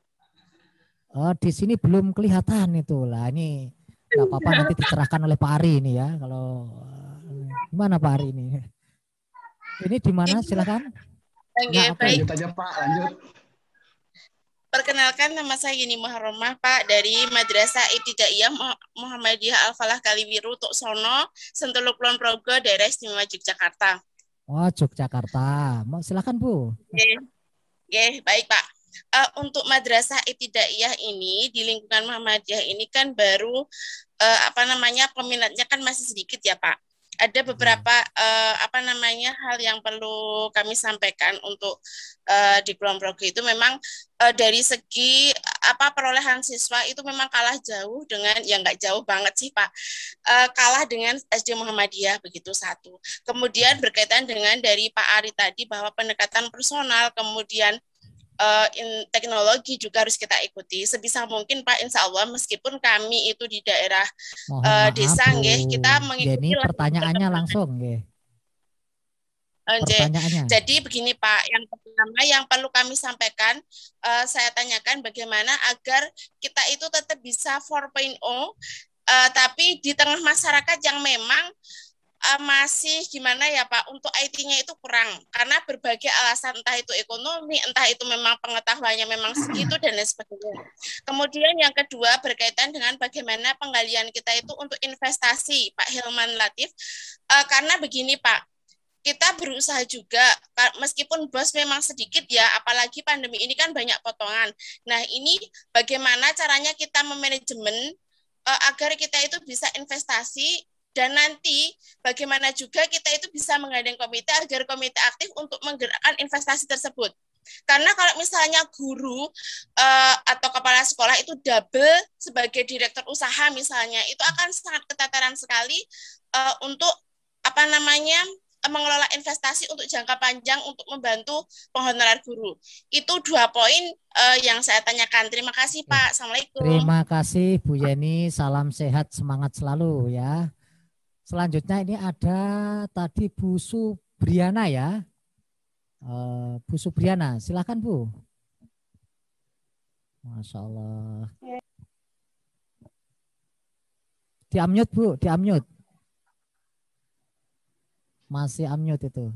Oh, di sini belum kelihatan itu lah. Ini nggak apa-apa, nanti dicerahkan oleh Pak Ari ini ya. Kalau gimana Pak Ari ini? Ini di mana? Silakan. Baik. Lanjut aja Pak, lanjut. Perkenalkan, nama saya Yeni Muharromah Pak, dari Madrasah Ibtidaiyah Muhammadiyah Al-Falah Kaliwiru Tuksono, Sentuluk Kulon Progo, Daerah Istimewa Yogyakarta. Oh, Yogyakarta. Silakan Bu. Oke, baik Pak. Untuk Madrasah Ibtidaiyah ini di lingkungan Muhammadiyah ini kan baru peminatnya kan masih sedikit ya Pak. Ada beberapa hal yang perlu kami sampaikan untuk di Kulon Progo itu memang dari segi perolehan siswa itu memang kalah jauh dengan, ya nggak jauh banget sih Pak, kalah dengan SD Muhammadiyah begitu satu. Kemudian berkaitan dengan dari Pak Ari tadi bahwa pendekatan personal, kemudian teknologi juga harus kita ikuti sebisa mungkin Pak, insya Allah meskipun kami itu di daerah desa kita mengikuti. Jadi pertanyaannya langsung pertanyaannya. Jadi begini Pak, yang pertama yang perlu kami sampaikan, saya tanyakan bagaimana agar kita itu tetap bisa 4.0 tapi di tengah masyarakat yang memang masih gimana ya Pak, untuk IT-nya itu kurang karena berbagai alasan, entah itu ekonomi, entah itu memang pengetahuannya memang segitu dan lain sebagainya. Kemudian yang kedua berkaitan dengan bagaimana penggalian kita itu untuk investasi, Pak Hilman Latif. Karena begini Pak, kita berusaha juga, meskipun bos memang sedikit ya, apalagi pandemi ini kan banyak potongan. Nah ini bagaimana caranya kita memanajemen agar kita itu bisa investasi. Dan nanti bagaimana juga kita itu bisa menggandeng komite agar komite aktif untuk menggerakkan investasi tersebut. Karena kalau misalnya guru atau kepala sekolah itu double sebagai direktur usaha misalnya, itu akan sangat keteteran sekali untuk mengelola investasi untuk jangka panjang untuk membantu penghonorar guru. Itu 2 poin yang saya tanyakan. Terima kasih Pak. Assalamualaikum. Terima kasih Bu Yeni. Salam sehat, semangat selalu ya. Selanjutnya ini ada tadi Bu Subriana ya. Bu Subriana, silakan Bu. Masya Allah. Di-unmute Bu, di-unmute. Masih unmute itu.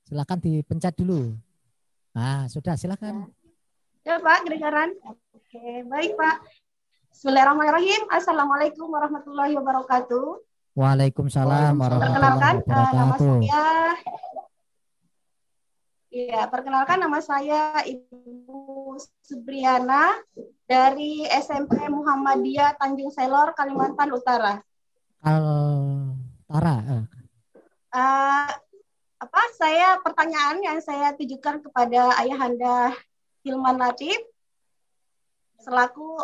Silakan dipencet dulu. Nah, sudah silakan. Ya Pak, kedengaran. Oke, baik Pak. Bismillahirrahmanirrahim. Assalamualaikum warahmatullahi wabarakatuh. Waalaikumsalam warahmatullahi wabarakatuh. Perkenalkan nama saya Ibu Subriana dari SMP Muhammadiyah Tanjung Selor, Kalimantan Utara. Saya pertanyaan yang saya tujukan kepada Ayahanda Hilman Latif selaku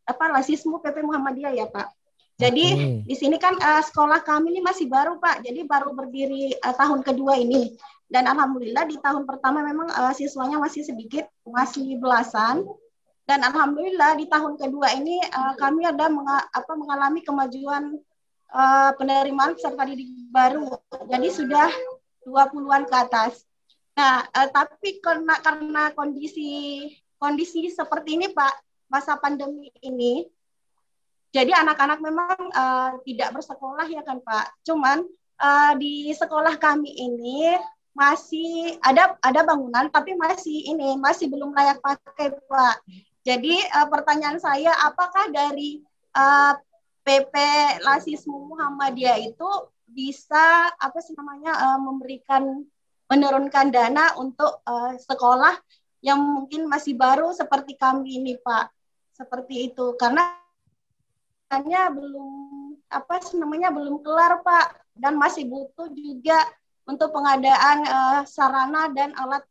Lasismu PP Muhammadiyah ya Pak. Jadi di sini kan sekolah kami ini masih baru Pak, jadi baru berdiri tahun kedua ini. Dan alhamdulillah di tahun pertama memang siswanya masih sedikit, masih belasan. Dan alhamdulillah di tahun kedua ini kami ada mengalami kemajuan penerimaan peserta didik baru. Jadi sudah 20-an ke atas. Nah, tapi karena kondisi seperti ini Pak, masa pandemi ini, jadi anak-anak memang tidak bersekolah ya kan Pak. Cuman di sekolah kami ini masih ada bangunan tapi masih belum layak pakai Pak. Jadi pertanyaan saya, apakah dari PP Lasismu Muhammadiyah itu bisa menurunkan dana untuk sekolah yang mungkin masih baru seperti kami ini Pak, seperti itu karena hanya belum kelar Pak, dan masih butuh juga untuk pengadaan sarana dan alat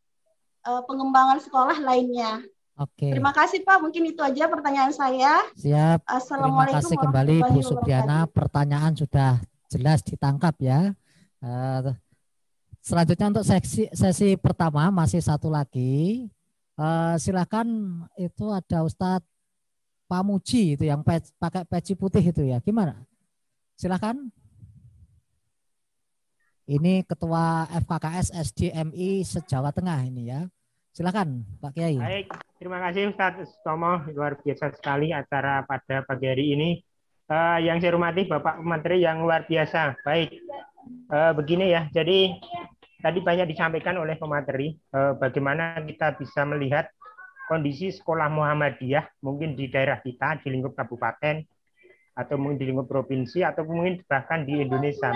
pengembangan sekolah lainnya. Oke. Terima kasih Pak, mungkin itu aja pertanyaan saya. Siap. Terima kasih kembali Bu Subriana, pertanyaan sudah jelas ditangkap ya. Selanjutnya untuk sesi pertama masih satu lagi. Silakan, itu ada Ustadz Pamuji itu yang pakai peci putih itu ya. Gimana? Silakan. Ini Ketua FKKS SDMI se-Jawa Tengah ini ya. Silakan Pak Kiai. Baik, terima kasih Ustadz Tomo, luar biasa sekali acara pada pagi hari ini. Yang saya hormati Bapak Menteri yang luar biasa. Baik, begini ya. Jadi tadi banyak disampaikan oleh pemateri bagaimana kita bisa melihat kondisi sekolah Muhammadiyah mungkin di daerah kita, di lingkup kabupaten, atau mungkin di lingkup provinsi, atau mungkin bahkan di Indonesia.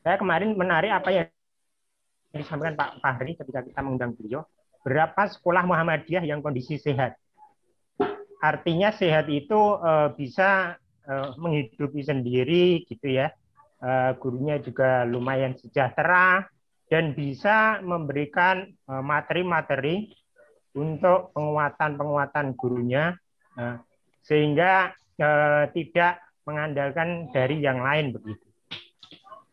Saya kemarin menarik apa yang disampaikan Pak Fahri ketika kita mengundang beliau, berapa sekolah Muhammadiyah yang kondisi sehat. Artinya sehat itu bisa menghidupi sendiri gitu ya. Gurunya juga lumayan sejahtera dan bisa memberikan materi-materi untuk penguatan gurunya sehingga tidak mengandalkan dari yang lain begitu.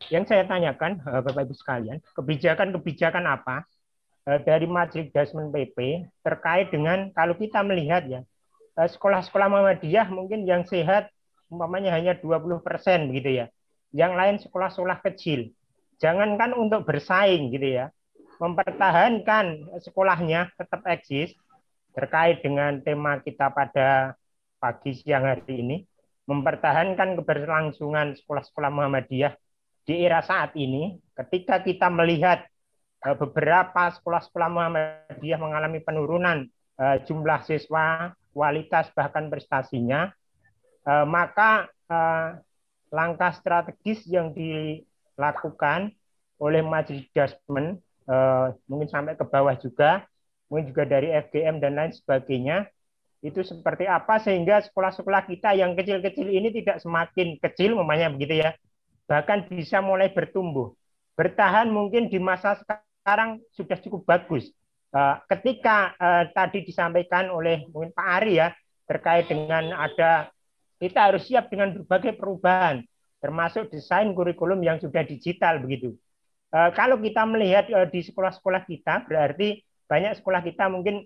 Yang saya tanyakan Bapak Ibu sekalian, kebijakan apa dari Majelis Dasmen PP terkait dengan kalau kita melihat ya sekolah-sekolah Muhammadiyah mungkin yang sehat umpamanya hanya 20% begitu ya. Yang lain sekolah-sekolah kecil. Jangankan untuk bersaing gitu ya. Mempertahankan sekolahnya tetap eksis terkait dengan tema kita pada pagi siang hari ini. mempertahankan keberlangsungan sekolah-sekolah Muhammadiyah di era saat ini, ketika kita melihat beberapa sekolah-sekolah Muhammadiyah mengalami penurunan jumlah siswa, kualitas, bahkan prestasinya, maka langkah strategis yang dilakukan oleh Majelis Dasmen, mungkin sampai ke bawah juga, mungkin juga dari FGM dan lain sebagainya, itu seperti apa sehingga sekolah-sekolah kita yang kecil-kecil ini tidak semakin kecil, namanya begitu ya, bahkan bisa mulai bertumbuh. Bertahan mungkin di masa sekarang sudah cukup bagus. Ketika tadi disampaikan oleh mungkin Pak Ari ya, terkait dengan ada, kita harus siap dengan berbagai perubahan, termasuk desain kurikulum yang sudah digital begitu. Kalau kita melihat di sekolah-sekolah kita, berarti banyak sekolah kita mungkin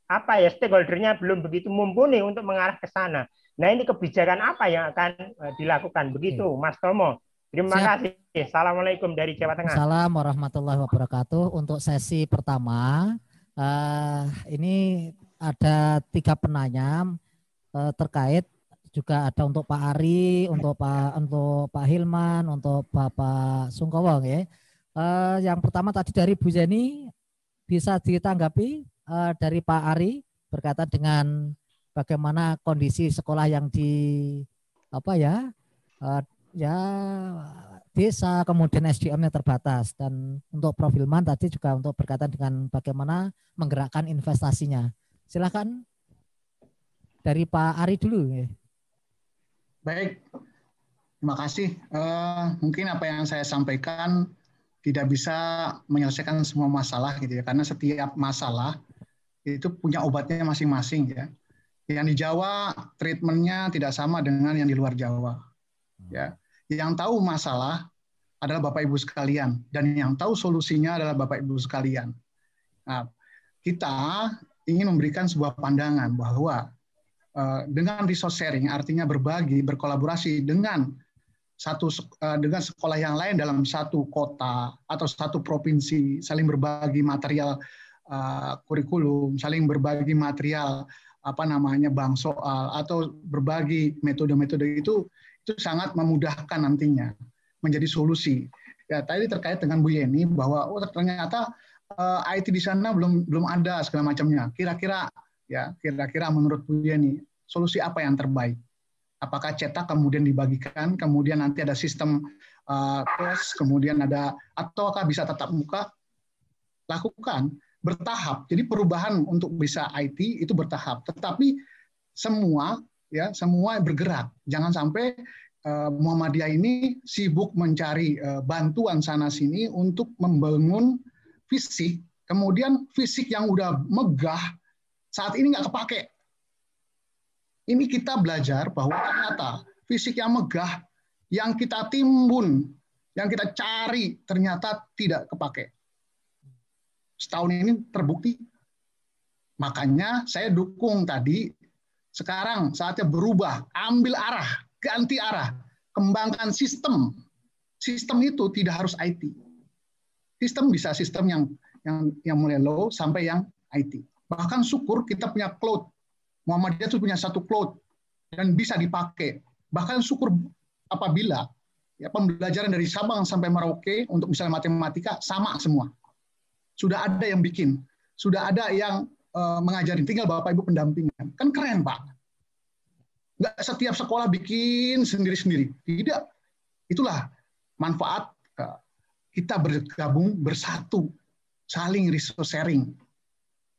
stakeholdernya belum begitu mumpuni untuk mengarah ke sana. Nah, ini kebijakan apa yang akan dilakukan begitu, Mas Tomo? Terima kasih. Assalamualaikum dari Jawa Tengah. Assalamualaikum warahmatullahi wabarakatuh. Untuk sesi pertama, ini ada 3 penanya terkait, juga ada untuk Pak Ari, untuk Pak Hilman, untuk Bapak Sungkowo. Ya. Yang pertama tadi dari Bu Zeni, bisa ditanggapi dari Pak Ari berkaitan dengan bagaimana kondisi sekolah yang di desa, kemudian SDM-nya terbatas, dan untuk Prof Hilman tadi juga untuk berkaitan dengan bagaimana menggerakkan investasinya. Silakan dari Pak Ari dulu. Ya. Baik, terima kasih. Mungkin apa yang saya sampaikan tidak bisa menyelesaikan semua masalah gitu ya, karena setiap masalah itu punya obatnya masing-masing ya. Yang di Jawa treatmentnya tidak sama dengan yang di luar Jawa. Ya, yang tahu masalah adalah Bapak Ibu sekalian, dan yang tahu solusinya adalah Bapak Ibu sekalian. Nah, kita ingin memberikan sebuah pandangan bahwa dengan resource sharing, artinya berbagi, berkolaborasi dengan dengan sekolah yang lain dalam satu kota atau satu provinsi, saling berbagi material kurikulum, saling berbagi material bank soal, atau berbagi metode-metode itu sangat memudahkan nantinya menjadi solusi. Ya, tadi terkait dengan Bu Yeni bahwa ternyata IT di sana belum ada segala macamnya. Kira-kira menurut Bu Yeni solusi apa yang terbaik? Apakah cetak kemudian dibagikan, kemudian nanti ada sistem tes, kemudian ada, ataukah bisa tatap muka? Lakukan bertahap. Jadi perubahan untuk bisa IT itu bertahap. Tetapi semua bergerak. Jangan sampai Muhammadiyah ini sibuk mencari bantuan sana sini untuk membangun fisik. Kemudian fisik yang udah megah saat ini nggak kepake. Ini kita belajar bahwa ternyata fisik yang megah, yang kita timbun, yang kita cari ternyata tidak kepake. Setahun ini terbukti. Makanya saya dukung tadi, sekarang saatnya berubah, ambil arah, ganti arah, kembangkan sistem. Sistem itu tidak harus IT. Sistem bisa sistem yang mulai low sampai yang IT. Bahkan syukur kita punya cloud. Muhammadiyah itu punya satu cloud dan bisa dipakai. Bahkan syukur apabila pembelajaran dari Sabang sampai Merauke untuk misalnya matematika sama semua. Sudah ada yang bikin, sudah ada yang mengajarin, tinggal Bapak Ibu pendampingan. Kan keren, Pak. Nggak setiap sekolah bikin sendiri-sendiri. Tidak. Itulah manfaat kita bergabung, bersatu, saling resource sharing.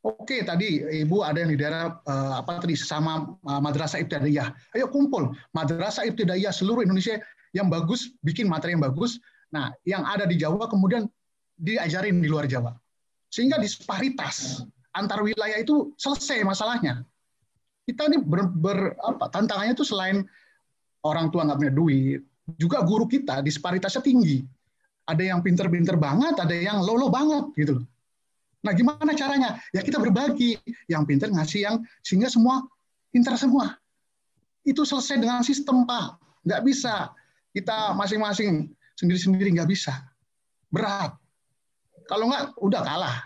Oke, tadi Ibu ada yang di daerah sesama Madrasah Ibtidaiyah. Ayo kumpul, Madrasah Ibtidaiyah seluruh Indonesia yang bagus, bikin materi yang bagus. Nah, yang ada di Jawa kemudian diajarin di luar Jawa. Sehingga disparitas antar wilayah itu selesai masalahnya. Kita ini tantangannya itu selain orang tua nggak punya duit, juga guru kita disparitasnya tinggi. Ada yang pinter-pinter banget, ada yang low banget gitu loh. Nah, gimana caranya? Ya kita berbagi, yang pinter ngasih yang sehingga semua pinter semua. Itu selesai dengan sistem, Pak. Nggak bisa kita masing-masing sendiri-sendiri, nggak bisa. Berat. Kalau nggak, udah kalah.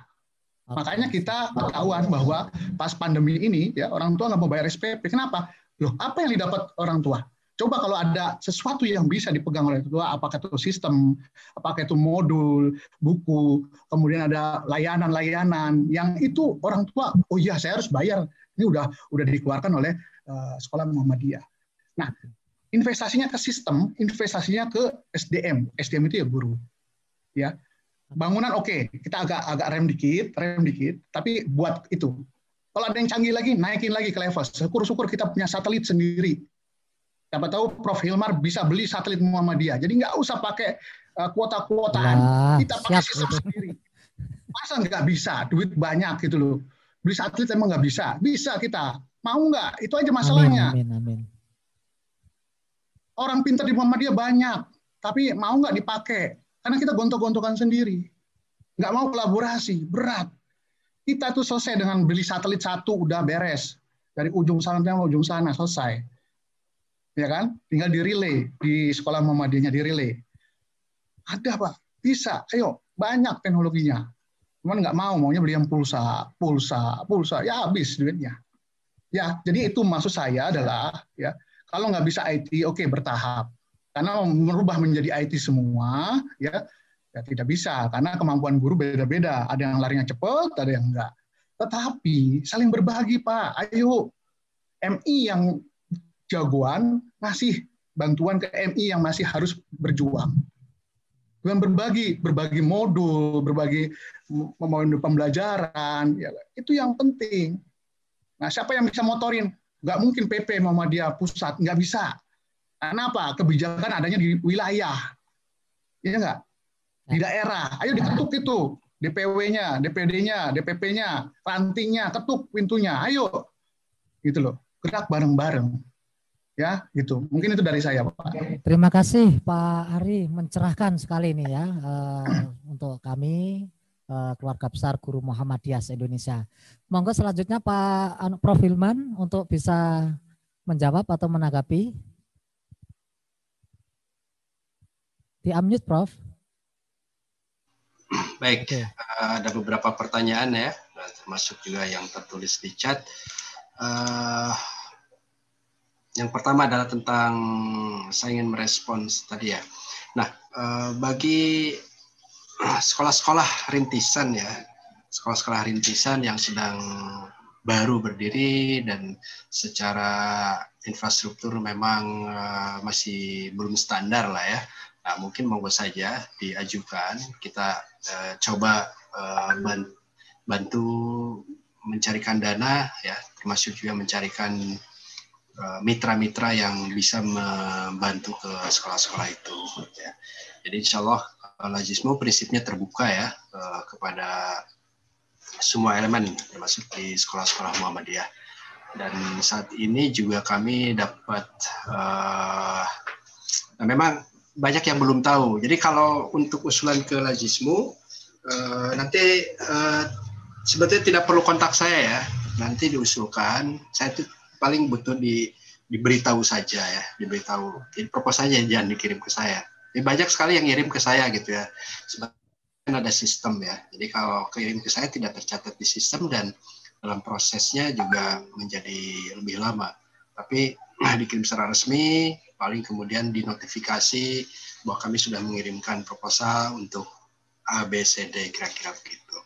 Makanya kita ketahuan bahwa pas pandemi ini, ya orang tua nggak mau bayar SPP. Kenapa? Loh, apa yang didapat orang tua? Coba kalau ada sesuatu yang bisa dipegang oleh tua, apakah itu sistem, apakah itu modul, buku, kemudian ada layanan-layanan yang itu orang tua, oh iya saya harus bayar. Ini udah dikeluarkan oleh sekolah Muhammadiyah. Nah, investasinya ke sistem, investasinya ke SDM. SDM itu ya guru. Ya. Bangunan oke, kita agak rem dikit, tapi buat itu. Kalau ada yang canggih lagi, naikin lagi ke level. Syukur-syukur kita punya satelit sendiri. Siapa tahu Prof. Hilmar bisa beli satelit Muhammadiyah. Jadi nggak usah pakai kuota-kuotaan. Kita pakai sistem sendiri. Masa nggak bisa? Duit banyak gitu loh. Beli satelit emang nggak bisa? Bisa kita. Mau nggak? Itu aja masalahnya. Amin. Orang pintar di Muhammadiyah banyak. Tapi mau nggak dipakai? Karena kita gontok-gontokan sendiri. Nggak mau kolaborasi. Berat. Kita tuh selesai dengan beli satelit satu, udah beres. Dari ujung sana sampai ujung sana, selesai. Ya kan? Tinggal di-relay di sekolah Muhammadiyahnya, di-relay. Ada Pak, bisa. Ayo, banyak teknologinya. Cuman nggak maunya beli yang pulsa, ya habis duitnya. Ya, jadi itu maksud saya adalah ya kalau nggak bisa IT, oke, bertahap. Karena merubah menjadi IT semua, ya tidak bisa karena kemampuan guru beda-beda. Ada yang larinya cepat, ada yang enggak. Tetapi saling berbagi Pak. Ayo, MI yang jagoan ngasih bantuan ke MI yang masih harus berjuang. Dengan berbagi modul, berbagi pembelajaran, ya, itu yang penting. Nah, siapa yang bisa motorin? Nggak mungkin PP Muhammadiyah pusat, nggak bisa. Karena apa? Kebijakan adanya di wilayah. Iya nggak? Di daerah. Ayo diketuk itu. DPW-nya, DPD-nya, DPP-nya, rantingnya, ketuk pintunya. Ayo. Gitu loh. Gerak bareng-bareng. Ya, gitu. Mungkin itu dari saya, Pak. Terima kasih Pak Ari, mencerahkan sekali ini ya untuk kami keluarga besar Guru Muhammadiyah se-Indonesia. Monggo selanjutnya Pak Prof. Hilman untuk bisa menjawab atau menanggapi. Di-unmute Prof. Baik, ada beberapa pertanyaan ya, termasuk juga yang tertulis di chat. Yang pertama adalah tentang saya ingin merespons tadi ya. Nah, bagi sekolah-sekolah rintisan ya, sekolah-sekolah rintisan yang sedang baru berdiri dan secara infrastruktur memang masih belum standar lah ya. Nah, mungkin monggo saja diajukan, kita coba bantu mencarikan dana ya, termasuk juga mencarikan mitra-mitra yang bisa membantu ke sekolah-sekolah itu. Ya. Jadi insya Allah Lajismo prinsipnya terbuka ya kepada semua elemen termasuk di sekolah-sekolah Muhammadiyah. Dan saat ini juga kami dapat, memang banyak yang belum tahu. Jadi kalau untuk usulan ke Lajismo, nanti sebetulnya tidak perlu kontak saya ya. Nanti diusulkan, saya itu paling butuh diberitahu saja ya, diberitahu. Jadi proposalnya jangan dikirim ke saya. Jadi banyak sekali yang ngirim ke saya gitu ya. Sebenarnya ada sistem ya. Jadi kalau kirim ke saya tidak tercatat di sistem dan dalam prosesnya juga menjadi lebih lama. Tapi dikirim secara resmi, paling kemudian dinotifikasi bahwa kami sudah mengirimkan proposal untuk A, B, C, D, kira-kira begitu.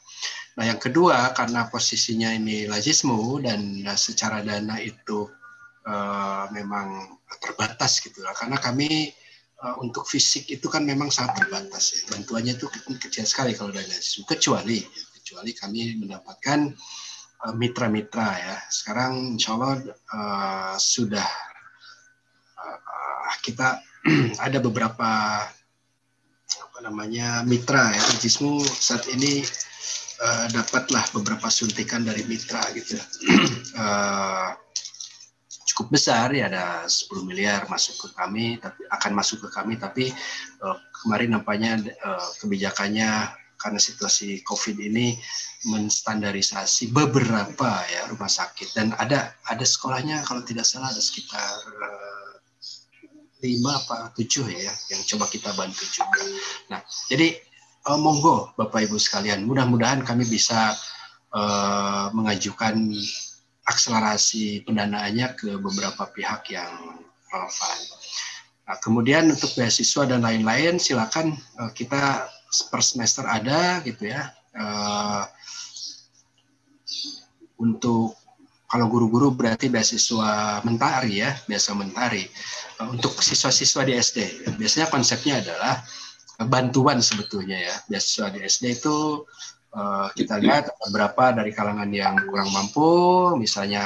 Nah, yang kedua, karena posisinya ini Lajismo dan secara dana itu memang terbatas gitu lah. Karena kami untuk fisik itu kan memang sangat terbatas ya. Bantuannya itu kecil sekali kalau dari Lajismo. Kecuali kami mendapatkan mitra-mitra ya. Sekarang insya Allah sudah kita ada beberapa mitra ya. Lajismo saat ini dapatlah beberapa suntikan dari mitra gitu. Cukup besar ya, ada 10 miliar masuk ke kami, tapi akan masuk ke kami, tapi kemarin nampaknya kebijakannya karena situasi COVID ini menstandarisasi beberapa ya rumah sakit, dan ada sekolahnya kalau tidak salah ada sekitar 5 apa 7 ya yang coba kita bantu juga. Nah, jadi monggo Bapak Ibu sekalian, mudah-mudahan kami bisa mengajukan akselerasi pendanaannya ke beberapa pihak yang relevan. Nah, kemudian untuk beasiswa dan lain-lain silakan kita per semester ada gitu ya. Untuk kalau guru-guru berarti beasiswa mentari ya, beasiswa mentari. Untuk siswa-siswa di SD, biasanya konsepnya adalah bantuan sebetulnya ya. Beasiswa di SD itu kita lihat beberapa dari kalangan yang kurang mampu, misalnya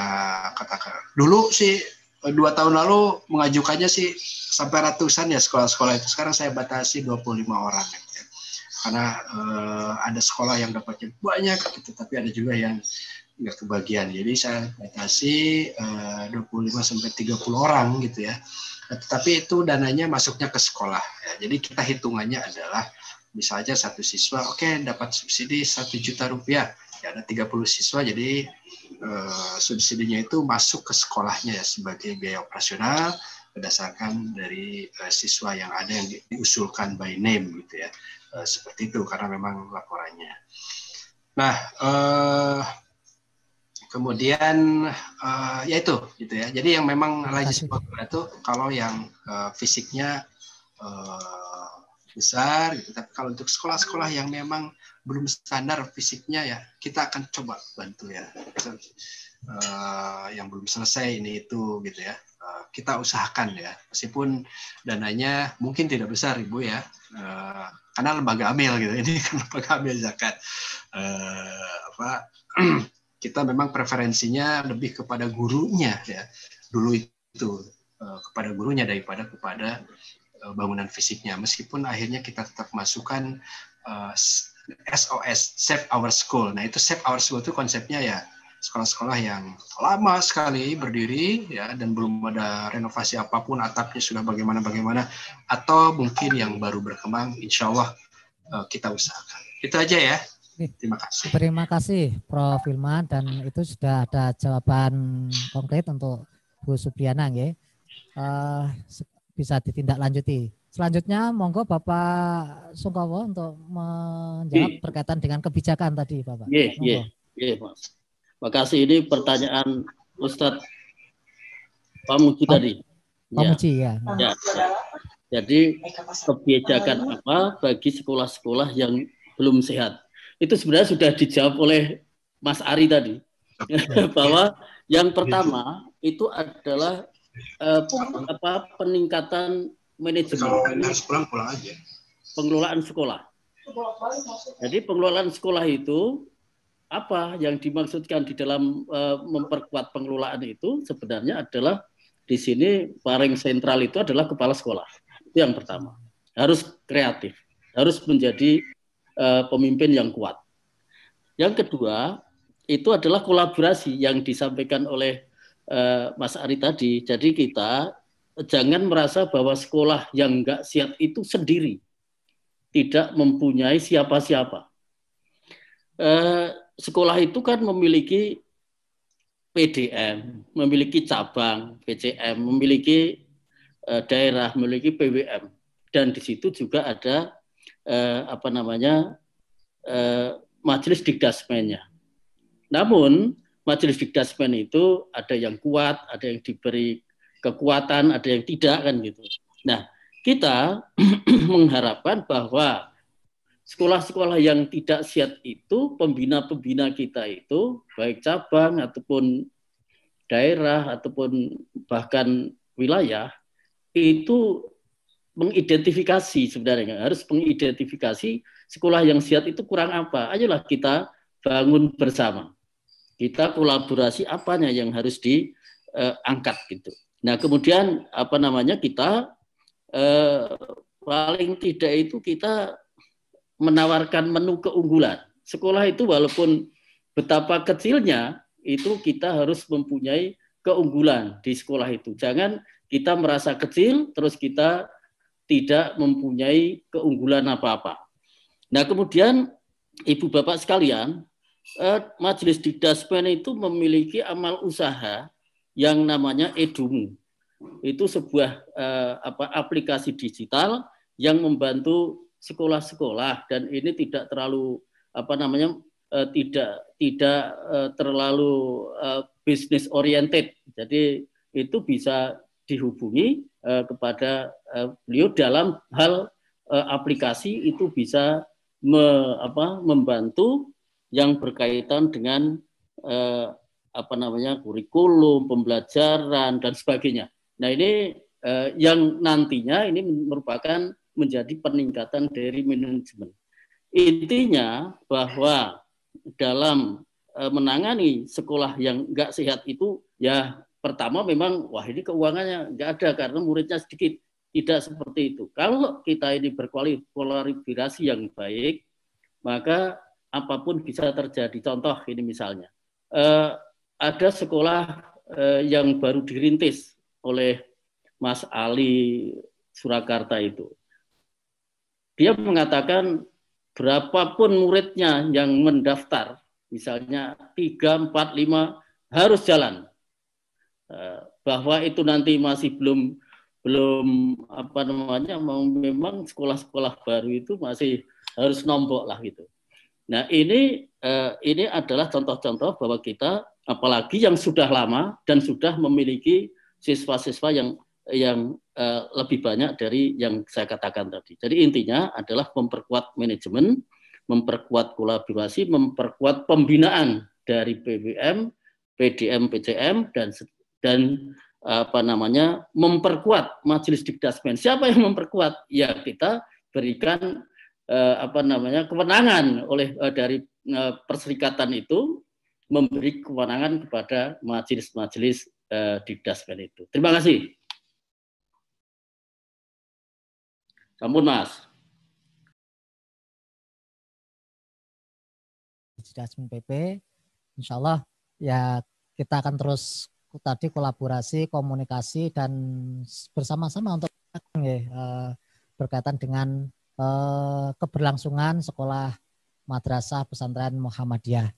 katakan dulu sih 2 tahun lalu mengajukannya sih sampai ratusan ya sekolah-sekolah itu. Sekarang saya batasi 25 orang ya. Karena ada sekolah yang dapatnya banyak gitu, tapi ada juga yang nggak kebagian. Jadi saya batasi 25 sampai 30 orang gitu ya. Tetapi itu dananya masuknya ke sekolah ya. Jadi kita hitungannya adalah misalnya satu siswa dapat subsidi 1 juta rupiah. Ya, ada 30 siswa, jadi subsidinya itu masuk ke sekolahnya ya, sebagai biaya operasional berdasarkan dari siswa yang ada yang diusulkan by name gitu ya. Seperti itu karena memang laporannya. Nah, kemudian ya itu gitu ya. Jadi yang memang lagi itu kalau yang fisiknya besar gitu. Tapi kalau untuk sekolah-sekolah yang memang belum standar fisiknya ya kita akan coba bantu ya. Yang belum selesai ini itu gitu ya. Kita usahakan ya. Meskipun dananya mungkin tidak besar Ibu ya. Karena lembaga amil gitu. Ini kan lembaga amil zakat. Kita memang preferensinya lebih kepada gurunya ya. Dulu itu kepada gurunya daripada kepada bangunan fisiknya, meskipun akhirnya kita tetap masukkan SOS, Save Our School. Nah itu Save Our School itu konsepnya ya sekolah-sekolah yang lama sekali berdiri ya dan belum ada renovasi apapun, atapnya sudah bagaimana atau mungkin yang baru berkembang, insya Allah kita usahakan. Itu aja ya. Terima kasih. Terima kasih Prof. Hilman, dan itu sudah ada jawaban konkret untuk Bu Supriana ya. Bisa ditindaklanjuti. Selanjutnya monggo Bapak Sungkowo untuk menjawab berkaitan dengan kebijakan tadi Bapak. Iya, Mas. Makasih, ini pertanyaan Ustadz Pamuji tadi. Pamuji ya. Jadi kebijakan apa bagi sekolah-sekolah yang belum sehat? Itu sebenarnya sudah dijawab oleh Mas Ari tadi. Bahwa yang pertama itu adalah peningkatan manajemen pengelolaan sekolah. Jadi pengelolaan sekolah itu apa yang dimaksudkan di dalam memperkuat pengelolaan itu sebenarnya adalah di sini paling sentral itu adalah kepala sekolah. Itu yang pertama. Harus kreatif, harus menjadi pemimpin yang kuat. Yang kedua itu adalah kolaborasi yang disampaikan oleh Mas Ari tadi. Jadi kita jangan merasa bahwa sekolah yang enggak siap itu sendiri, tidak mempunyai siapa-siapa. Sekolah itu kan memiliki PDM, memiliki cabang, PCM, memiliki daerah, memiliki PWM, dan di situ juga ada majelis dikdasmennya. Namun majelis dikdasmen itu ada yang kuat, ada yang diberi kekuatan, ada yang tidak kan gitu. Nah, kita mengharapkan bahwa sekolah-sekolah yang tidak siap itu, pembina-pembina kita itu, baik cabang ataupun daerah ataupun bahkan wilayah, itu mengidentifikasi sebenarnya, harus mengidentifikasi sekolah yang siap itu kurang apa. Ayolah kita bangun bersama. Kita kolaborasi apanya yang harus diangkat gitu. Nah, kemudian kita paling tidak itu kita menawarkan menu keunggulan. Sekolah itu walaupun betapa kecilnya, itu kita harus mempunyai keunggulan di sekolah itu. Jangan kita merasa kecil terus kita tidak mempunyai keunggulan apa-apa. Nah, kemudian Ibu Bapak sekalian, Majelis Dikdasmen itu memiliki amal usaha yang namanya Edumu. Itu sebuah aplikasi digital yang membantu sekolah-sekolah, dan ini tidak terlalu tidak terlalu business oriented. Jadi itu bisa dihubungi kepada beliau dalam hal aplikasi itu bisa membantu yang berkaitan dengan kurikulum, pembelajaran dan sebagainya. Nah, ini yang nantinya ini merupakan menjadi peningkatan dari manajemen. Intinya bahwa dalam menangani sekolah yang enggak sehat itu ya pertama memang wah ini keuangannya enggak ada karena muridnya sedikit. Tidak seperti itu. Kalau kita ini berkolaborasi yang baik, maka apapun bisa terjadi. Contoh ini misalnya, ada sekolah yang baru dirintis oleh Mas Ali Surakarta itu. Dia mengatakan berapapun muridnya yang mendaftar, misalnya 3, 4, 5 harus jalan. Bahwa itu nanti masih belum memang sekolah-sekolah baru itu masih harus nombok lah gitu. Nah, ini adalah contoh-contoh bahwa kita apalagi yang sudah lama dan sudah memiliki siswa-siswa yang lebih banyak dari yang saya katakan tadi. Jadi intinya adalah memperkuat manajemen, memperkuat kolaborasi, memperkuat pembinaan dari PWM, PDM, PCM dan memperkuat Majelis Dikdasmen. Siapa yang memperkuat? Ya kita berikan kewenangan dari perserikatan itu memberi kewenangan kepada majelis-majelis Dikdasmen itu. Terima kasih. Sampun, Mas. Dikdasmen PP, insya Allah ya kita akan terus tadi kolaborasi, komunikasi dan bersama-sama untuk berkaitan dengan keberlangsungan sekolah madrasah pesantren Muhammadiyah.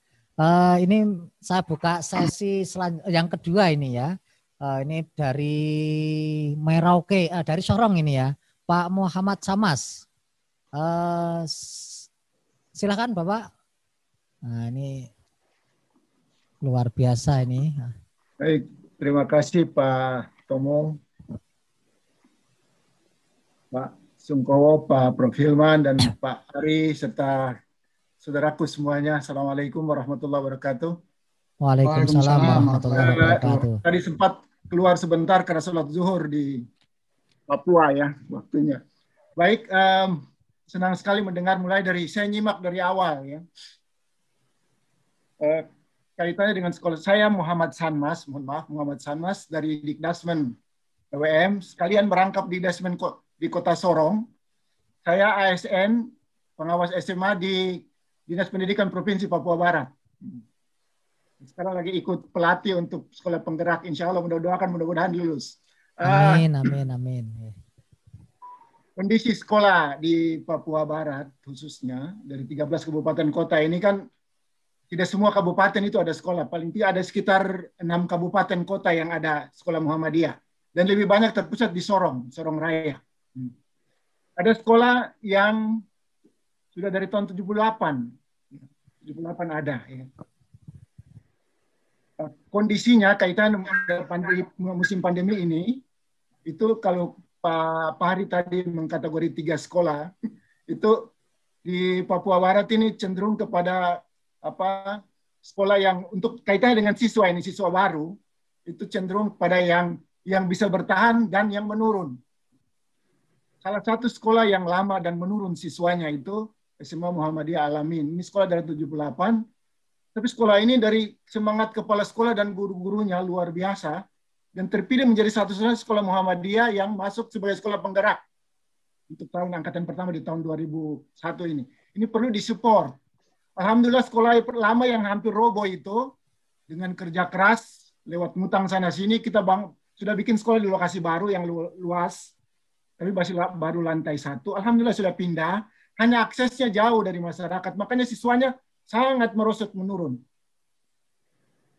Ini saya buka sesi yang kedua ini ya. Ini dari Merauke, dari Sorong ini ya, Pak Muhammad Samas. Silakan Bapak. Nah, ini luar biasa ini. Baik, terima kasih Pak Tomo, Pak Sungkowo, Pak Prof. Hilman, dan Pak Ari, serta saudaraku semuanya. Assalamualaikum warahmatullahi wabarakatuh. Waalaikumsalam warahmatullahi wabarakatuh. Tadi sempat keluar sebentar karena sholat zuhur di Papua ya waktunya. Baik, senang sekali mendengar mulai dari, saya nyimak dari awal ya. Kaitannya dengan sekolah saya Muhammad Sanmas, Muhammad Sanmas dari Dikdasmen PWM, sekalian merangkap di Dikdasmen di Kota Sorong. Saya ASN, pengawas SMA di Dinas Pendidikan Provinsi Papua Barat. Sekarang lagi ikut pelatih untuk sekolah penggerak, insya Allah mudah-mudahan lulus. Amin, amin, amin. Kondisi sekolah di Papua Barat khususnya, dari 13 kabupaten kota ini kan tidak semua kabupaten itu ada sekolah. Paling tidak ada sekitar 6 kabupaten kota yang ada sekolah Muhammadiyah. Dan lebih banyak terpusat di Sorong Raya. Ada sekolah yang sudah dari tahun 78 ada. Ya. Kondisinya kaitan musim pandemi ini, itu kalau Pak Hari tadi mengkategori 3 sekolah, itu di Papua Barat ini cenderung kepada sekolah yang untuk kaitannya dengan siswa ini, siswa baru, itu cenderung pada yang bisa bertahan dan yang menurun. Salah satu sekolah yang lama dan menurun siswanya itu SMA Muhammadiyah Alamin. Ini sekolah dari 78, tapi sekolah ini dari semangat kepala sekolah dan guru-gurunya luar biasa, dan terpilih menjadi satu-satunya sekolah Muhammadiyah yang masuk sebagai sekolah penggerak untuk tahun angkatan pertama di tahun 2001 ini. Ini perlu disupport. Alhamdulillah sekolah lama yang hampir roboh itu dengan kerja keras lewat ngutang sana sini kita sudah bikin sekolah di lokasi baru yang luas, tapi masih baru lantai 1. Alhamdulillah sudah pindah, hanya aksesnya jauh dari masyarakat, makanya siswanya sangat merosot menurun.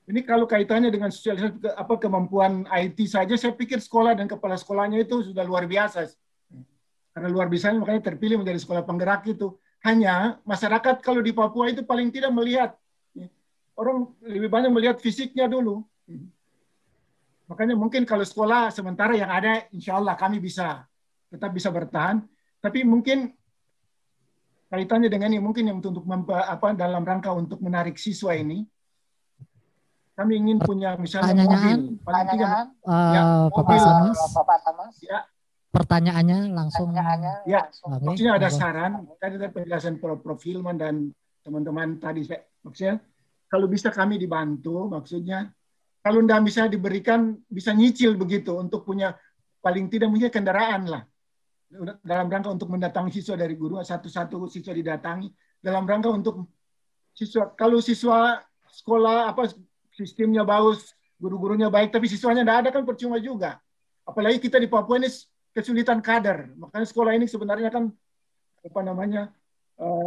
Ini kalau kaitannya dengan sosialisasi kemampuan IT saja, saya pikir sekolah dan kepala sekolahnya itu sudah luar biasa. Karena luar biasa makanya terpilih menjadi sekolah penggerak itu. Hanya masyarakat kalau di Papua itu paling tidak melihat, orang lebih banyak melihat fisiknya dulu. Makanya mungkin kalau sekolah sementara yang ada, insya Allah kami tetap bisa bertahan. Tapi mungkin kaitannya dengan ini, mungkin yang untuk dalam rangka untuk menarik siswa ini, kami ingin punya misalnya mobil. Paling tidak, Bapak Samas. Ya. Pertanyaannya langsung. Ya, maksudnya ada saran. Tadi penjelasan Prof. Hilman dan teman-teman tadi, maksudnya kalau bisa kami dibantu, maksudnya kalau tidak bisa diberikan, bisa nyicil begitu untuk punya paling tidak punya kendaraan lah. Dalam rangka untuk mendatangi siswa dari guru, satu-satu siswa didatangi. Dalam rangka untuk siswa, kalau siswa sekolah sistemnya bagus, guru-gurunya baik, tapi siswanya tidak ada kan percuma juga. Apalagi kita di Papua ini kesulitan kader. Makanya sekolah ini sebenarnya kan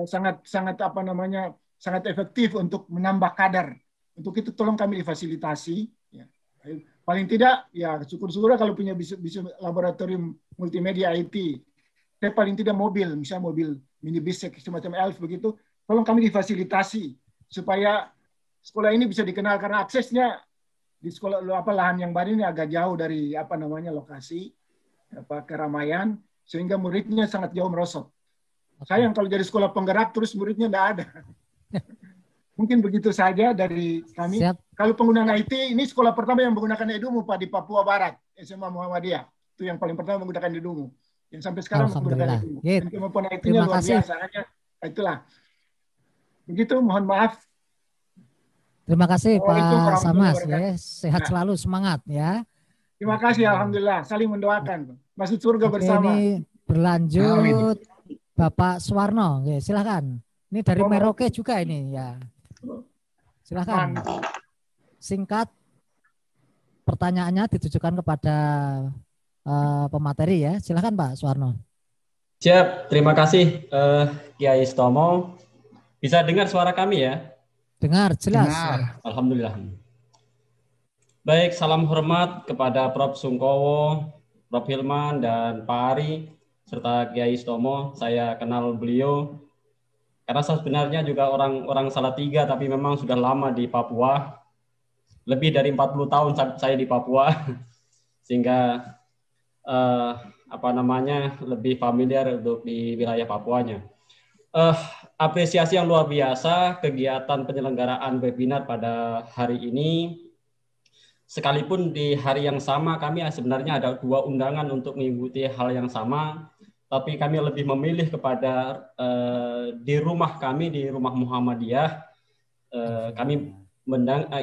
sangat efektif untuk menambah kader. Untuk itu tolong kami difasilitasi. Ya. Paling tidak, ya syukur-syukur kalau punya bisa laboratorium multimedia IT. Saya paling tidak mobil, misalnya mobil minibus semacam ELF begitu, tolong kami difasilitasi supaya sekolah ini bisa dikenal karena aksesnya di sekolah lahan yang baru ini agak jauh dari lokasi keramaian sehingga muridnya sangat jauh merosot. Sayang kalau jadi sekolah penggerak terus muridnya tidak ada. Mungkin begitu saja dari kami. Siap. Kalau penggunaan IT, ini sekolah pertama yang menggunakan Edumu, Pak, di Papua Barat, SMA Muhammadiyah. Itu yang paling pertama menggunakan Edumu. Yang sampai sekarang menggunakan Edumu. Dan kemampuan IT-nya luar biasa. Itulah. Begitu, mohon maaf. Terima kasih Pak Samas. Ya. Sehat selalu, semangat ya. Terima kasih, Alhamdulillah. Saling mendoakan. Masuk surga bersama. Ini berlanjut. Bapak Suwarno, ya, silakan. Ini dari Merauke juga ini ya. Silakan. Singkat pertanyaannya ditujukan kepada pemateri ya. Silakan Pak Suwarno. Siap, terima kasih Kiai Stomo. Bisa dengar suara kami ya? Dengar, jelas. Dengar. Alhamdulillah. Baik, salam hormat kepada Prof. Sungkowo, Prof. Hilman, dan Pak Ari, serta Kiai Stomo. Saya kenal beliau karena saya sebenarnya juga orang Salatiga, tapi memang sudah lama di Papua. Lebih dari 40 tahun saya di Papua, sehingga lebih familiar untuk di wilayah Papuanya. Apresiasi yang luar biasa kegiatan penyelenggaraan webinar pada hari ini. Sekalipun di hari yang sama kami sebenarnya ada 2 undangan untuk mengikuti hal yang sama, tapi kami lebih memilih kepada di rumah kami, di rumah Muhammadiyah, kami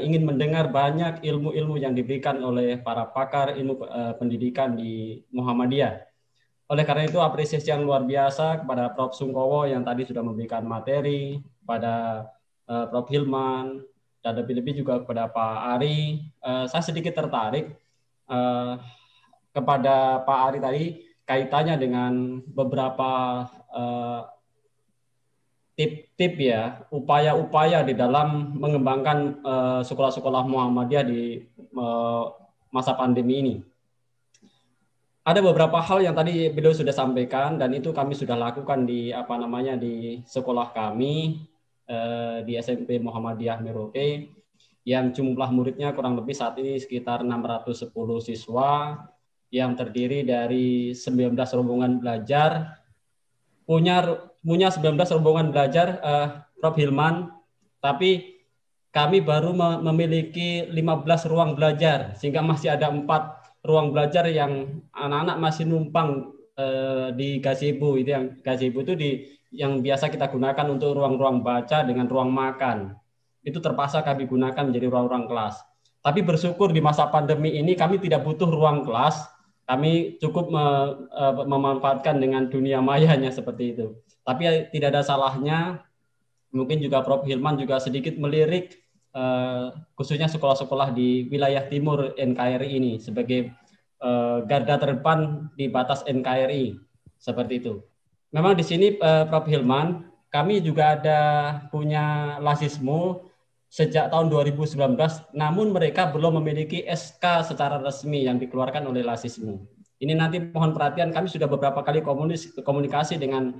ingin mendengar banyak ilmu-ilmu yang diberikan oleh para pakar ilmu pendidikan di Muhammadiyah. Oleh karena itu apresiasi yang luar biasa kepada Prof. Sungkowo yang tadi sudah memberikan materi, pada Prof. Hilman, dan lebih-lebih juga kepada Pak Ari. Saya sedikit tertarik kepada Pak Ari tadi, kaitannya dengan beberapa tip-tip ya, upaya-upaya di dalam mengembangkan sekolah-sekolah Muhammadiyah di masa pandemi ini. Ada beberapa hal yang tadi beliau sudah sampaikan dan itu kami sudah lakukan di di sekolah kami di SMP Muhammadiyah Merauke yang jumlah muridnya kurang lebih saat ini sekitar 610 siswa yang terdiri dari 19 rombongan belajar, punya 19 rombongan belajar, Prof. Hilman, tapi kami baru memiliki 15 ruang belajar, sehingga masih ada 4 ruang belajar yang anak-anak masih numpang di gazebo. Itu yang gazebo itu yang biasa kita gunakan untuk ruang-ruang baca dengan ruang makan. Itu terpaksa kami gunakan menjadi ruang-ruang kelas. Tapi bersyukur di masa pandemi ini kami tidak butuh ruang kelas. Kami cukup memanfaatkan dengan dunia mayanya seperti itu. Tapi tidak ada salahnya, mungkin juga Prof. Hilman juga sedikit melirik, khususnya sekolah-sekolah di wilayah timur NKRI ini sebagai garda terdepan di batas NKRI, seperti itu. Memang di sini Prof. Hilman, kami juga punya Lasismu sejak tahun 2019, namun mereka belum memiliki SK secara resmi yang dikeluarkan oleh Lasismu. Ini nanti mohon perhatian, kami sudah beberapa kali komunikasi dengan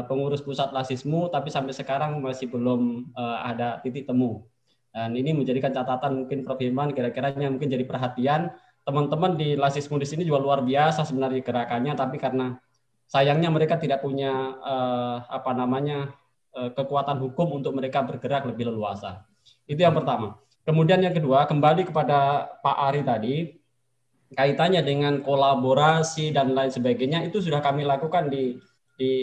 pengurus pusat Lasismu, tapi sampai sekarang masih belum ada titik temu. Dan ini menjadikan catatan mungkin Prof. Hilman, kira-kiranya mungkin jadi perhatian teman-teman di Lazismu di sini juga luar biasa sebenarnya gerakannya, tapi karena sayangnya mereka tidak punya kekuatan hukum untuk mereka bergerak lebih leluasa. Itu yang pertama. Kemudian yang kedua, kembali kepada Pak Ari tadi, kaitannya dengan kolaborasi dan lain sebagainya, itu sudah kami lakukan di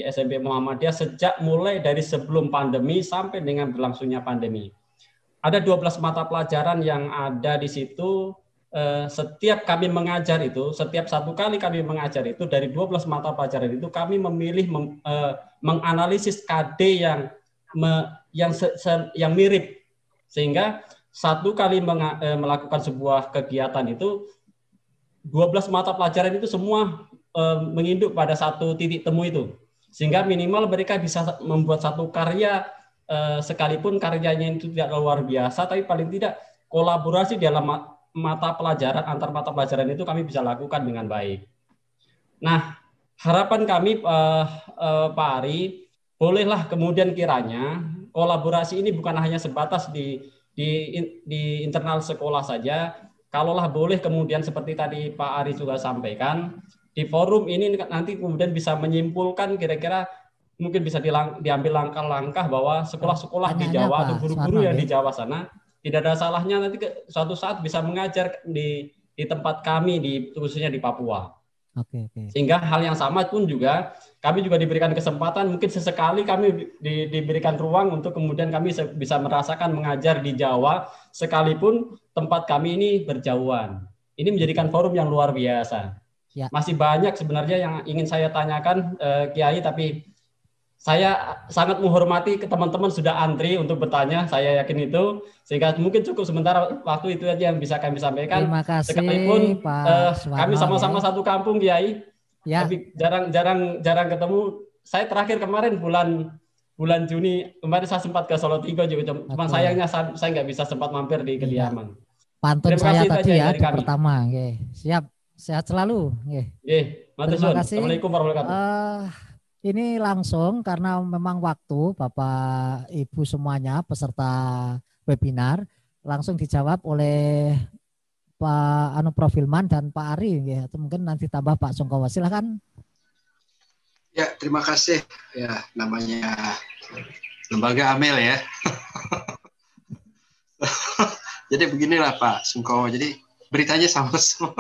SMP Muhammadiyah sejak mulai dari sebelum pandemi sampai dengan berlangsungnya pandemi. Ada 12 mata pelajaran yang ada di situ. Setiap kami mengajar itu, setiap satu kali kami mengajar itu, dari 12 mata pelajaran itu kami memilih menganalisis KD yang mirip, sehingga satu kali melakukan sebuah kegiatan itu 12 mata pelajaran itu semua menginduk pada satu titik temu itu, sehingga minimal mereka bisa membuat satu karya, sekalipun karyanya itu tidak luar biasa, tapi paling tidak kolaborasi dalam mata pelajaran, antar mata pelajaran itu kami bisa lakukan dengan baik. Nah, harapan kami Pak Ari, bolehlah kemudian kiranya kolaborasi ini bukan hanya sebatas di internal sekolah saja. Kalaulah boleh kemudian seperti tadi Pak Ari juga sampaikan, di forum ini nanti kemudian bisa menyimpulkan kira-kira mungkin bisa diambil langkah-langkah bahwa sekolah-sekolah di Jawa atau guru-guru yang di Jawa sana tidak ada salahnya nanti suatu saat bisa mengajar di tempat kami, khususnya di Papua. Oke. Sehingga hal yang sama pun juga kami juga diberikan kesempatan, mungkin sesekali kami diberikan ruang untuk kemudian kami bisa merasakan mengajar di Jawa sekalipun tempat kami ini berjauhan. Ini menjadikan forum yang luar biasa. Ya. Masih banyak sebenarnya yang ingin saya tanyakan, Kiai, tapi saya sangat menghormati teman-teman sudah antri untuk bertanya, saya yakin itu, sehingga mungkin cukup sementara waktu itu aja yang bisa kami sampaikan. Terima kasih, sekalipun Pak kami sama-sama satu kampung, Kiai, ya. Tapi jarang ketemu. Saya terakhir kemarin bulan Juni kemarin saya sempat ke Solo Tigo juga, cuma sayangnya saya nggak bisa sempat mampir di kediaman. Pantun saya tadi ya di pertama. Siap, sehat selalu. Terima kasih. Assalamualaikum warahmatullahi wabarakatuh. Ini langsung karena memang waktu Bapak Ibu semuanya peserta webinar langsung dijawab oleh Pak Prof Hilman dan Pak Ari, atau mungkin nanti tambah Pak Songkowo. Silakan. Ya, terima kasih. Ya, namanya lembaga Amel ya. Jadi beginilah Pak Songkowo. Jadi beritanya sama semua.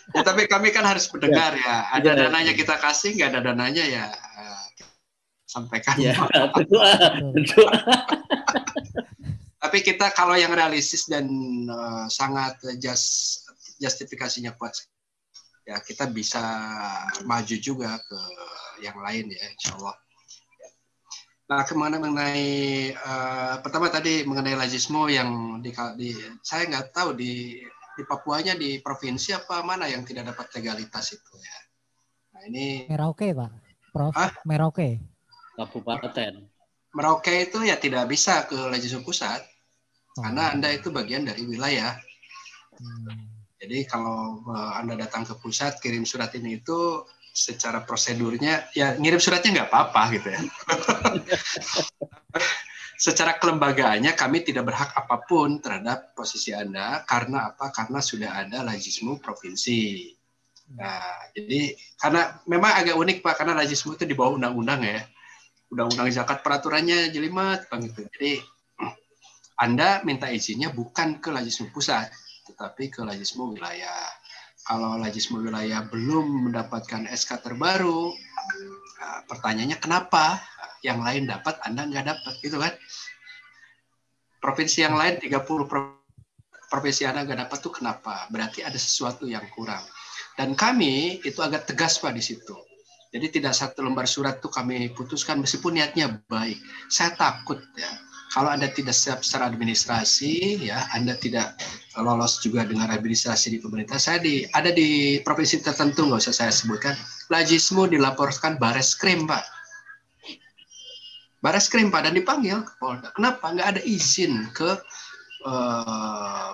Ya, tapi kami kan harus mendengar ya. Ada dananya kita kasih, nggak ada dananya ya sampaikan. Ya, tapi kita kalau yang realistis dan sangat justifikasinya kuat, ya kita bisa maju juga ke yang lain ya, insya Allah. Nah, kemana mengenai pertama tadi mengenai Lazismu yang saya nggak tahu di Papuanya di provinsi apa mana yang tidak dapat legalitas itu ya. Nah ini Merauke Pak, Prof. Merauke. Kabupaten. Merauke itu ya tidak bisa ke Lazismu pusat karena Anda itu bagian dari wilayah. Jadi kalau Anda datang ke pusat kirim surat ini itu secara prosedurnya ya ngirim suratnya nggak apa-apa gitu ya. Secara kelembagaannya kami tidak berhak apapun terhadap posisi Anda karena apa? Karena sudah ada Lazismu provinsi. Nah, jadi karena memang agak unik Pak karena Lazismu itu di bawah undang-undang ya. Undang-undang zakat peraturannya jelimet Bang itu. Jadi Anda minta izinnya bukan ke Lazismu pusat, tetapi ke Lazismu wilayah. Kalau Lazismu wilayah belum mendapatkan SK terbaru, pertanyaannya kenapa? Yang lain dapat, Anda nggak dapat, gitu kan? Provinsi yang lain 30 provinsi Anda nggak dapat tuh kenapa? Berarti ada sesuatu yang kurang. Dan kami itu agak tegas Pak di situ. Jadi tidak satu lembar surat tuh kami putuskan meskipun niatnya baik. Saya takut ya, kalau Anda tidak siap secara administrasi, ya Anda tidak lolos juga dengan administrasi di pemerintah. Saya ada di provinsi tertentu nggak usah saya sebutkan. Lazismu dilaporkan Bareskrim Pak. Bareskrim Pak dan dipanggil ke Polda. Kenapa? Nggak ada izin ke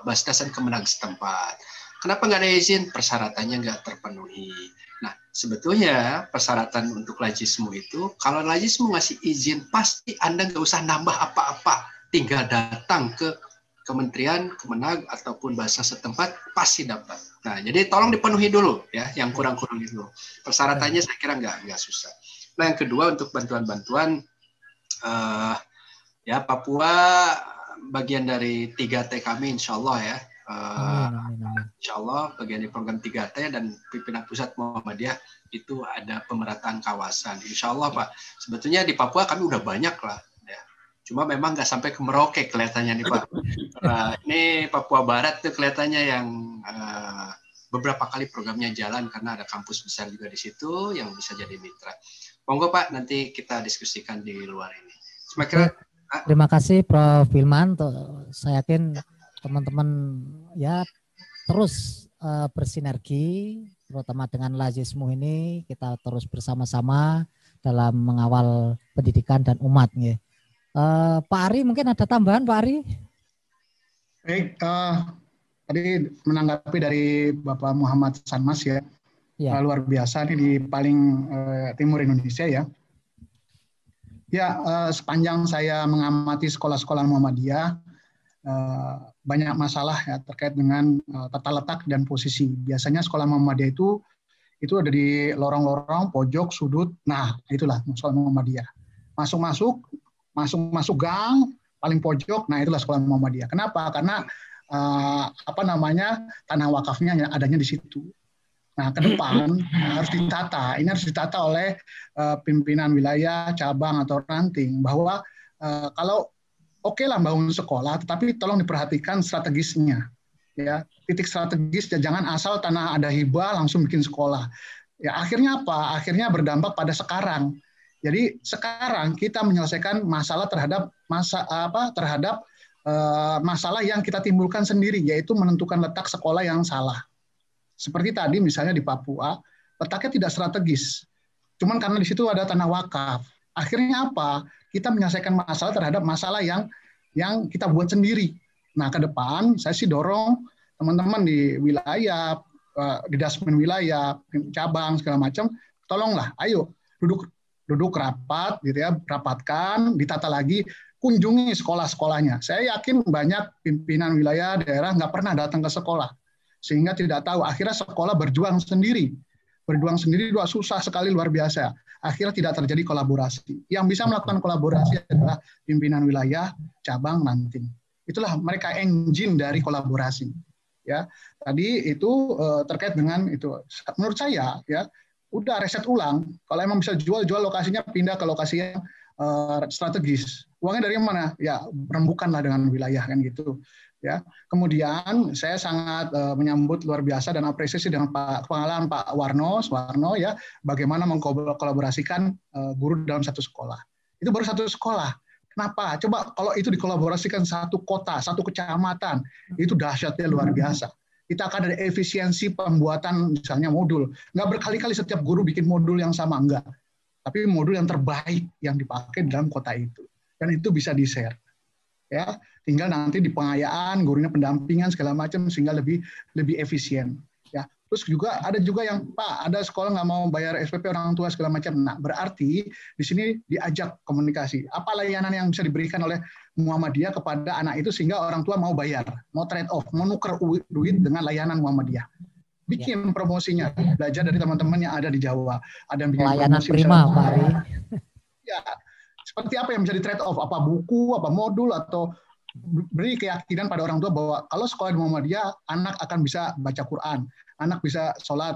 Basdasan Kemenag setempat. Kenapa nggak ada izin? Persyaratannya nggak terpenuhi. Nah, sebetulnya persyaratan untuk Lazismu itu, kalau Lazismu ngasih izin, pasti Anda nggak usah nambah apa-apa. Tinggal datang ke kementerian, Kemenag ataupun bahasa setempat pasti dapat. Nah, jadi tolong dipenuhi dulu ya, yang kurang-kurang itu. Persyaratannya saya kira nggak susah. Nah, yang kedua untuk bantuan-bantuan ya Papua bagian dari 3T kami insya Allah ya. Insya Allah bagian dari program 3T dan pimpinan pusat Muhammadiyah itu ada pemerataan kawasan. Insya Allah Pak. Sebetulnya di Papua kami udah banyak lah. Cuma memang nggak sampai ke Merauke kelihatannya nih Pak. Ini Papua Barat tuh kelihatannya yang beberapa kali programnya jalan karena ada kampus besar juga di situ yang bisa jadi mitra. Monggo Pak, nanti kita diskusikan di luar ini. Terima kasih Prof. Hilman. Saya yakin teman-teman ya terus bersinergi, terutama dengan Lazismu ini kita terus bersama-sama dalam mengawal pendidikan dan umat. Ya. Pak Ari mungkin ada tambahan Pak Ari? Baik, tadi menanggapi dari Bapak Muhammad Sanmas ya, luar biasa ini di paling timur Indonesia ya. Ya, sepanjang saya mengamati sekolah-sekolah Muhammadiyah, banyak masalah ya terkait dengan tata letak dan posisi. Biasanya sekolah Muhammadiyah itu ada di lorong-lorong, pojok, sudut. Nah, itulah sekolah Muhammadiyah. Masuk gang paling pojok, nah itulah sekolah Muhammadiyah. Kenapa? Karena tanah wakafnya adanya di situ. Nah, ke depan harus ditata. Ini harus ditata oleh pimpinan wilayah, cabang atau ranting bahwa kalau oke lah bangun sekolah, tetapi tolong diperhatikan strategisnya. Ya, titik strategis, jangan asal tanah ada hibah langsung bikin sekolah. Ya, akhirnya apa? Akhirnya berdampak pada sekarang. Jadi sekarang kita menyelesaikan masalah terhadap masalah yang kita timbulkan sendiri, yaitu menentukan letak sekolah yang salah. Seperti tadi misalnya di Papua, letaknya tidak strategis. Cuman karena di situ ada tanah wakaf. Akhirnya apa? Kita menyelesaikan masalah terhadap masalah yang kita buat sendiri. Nah, ke depan saya sih dorong teman-teman di wilayah, di dasmen wilayah, cabang segala macam, tolonglah, ayo duduk rapat, gitu ya, rapatkan, ditata lagi, kunjungi sekolah-sekolahnya. Saya yakin banyak pimpinan wilayah daerah nggak pernah datang ke sekolah, sehingga tidak tahu. Akhirnya sekolah berjuang sendiri juga susah sekali, luar biasa. Akhirnya tidak terjadi kolaborasi. Yang bisa melakukan kolaborasi adalah pimpinan wilayah, cabang, ranting. Itulah mereka engine dari kolaborasi. Ya, tadi itu terkait dengan itu. Menurut saya, ya. Udah riset ulang, kalau emang bisa jual lokasinya, pindah ke lokasi yang strategis. Uangnya dari mana? Ya, rembukanlah dengan wilayah kan gitu. Ya. Kemudian saya sangat menyambut luar biasa dan apresiasi dengan pengalaman Pak Suwarno ya, bagaimana mengkolaborasikan guru dalam satu sekolah. Itu baru satu sekolah. Kenapa? Coba kalau itu dikolaborasikan satu kota, satu kecamatan, itu dahsyatnya luar biasa. Kita akan ada efisiensi pembuatan misalnya modul. Nggak berkali-kali setiap guru bikin modul yang sama, enggak. Tapi modul yang terbaik yang dipakai dalam kota itu. Dan itu bisa di-share. Ya, tinggal nanti di pengayaan, gurunya pendampingan segala macam sehingga lebih efisien. Ya. Terus juga ada juga yang Pak, ada sekolah nggak mau bayar SPP orang tua segala macam. Nah, berarti di sini diajak komunikasi. Apa layanan yang bisa diberikan oleh Muhammadiyah kepada anak itu sehingga orang tua mau bayar, mau trade off, mau nuker duit dengan layanan Muhammadiyah. Bikin promosinya, belajar dari teman-teman yang ada di Jawa. Ada yang bikin layanan prima, Pak Ari. Ya, seperti apa yang bisa di trade off? Apa buku, apa modul, atau beri keyakinan pada orang tua bahwa kalau sekolah di Muhammadiyah, anak akan bisa baca Quran, anak bisa sholat,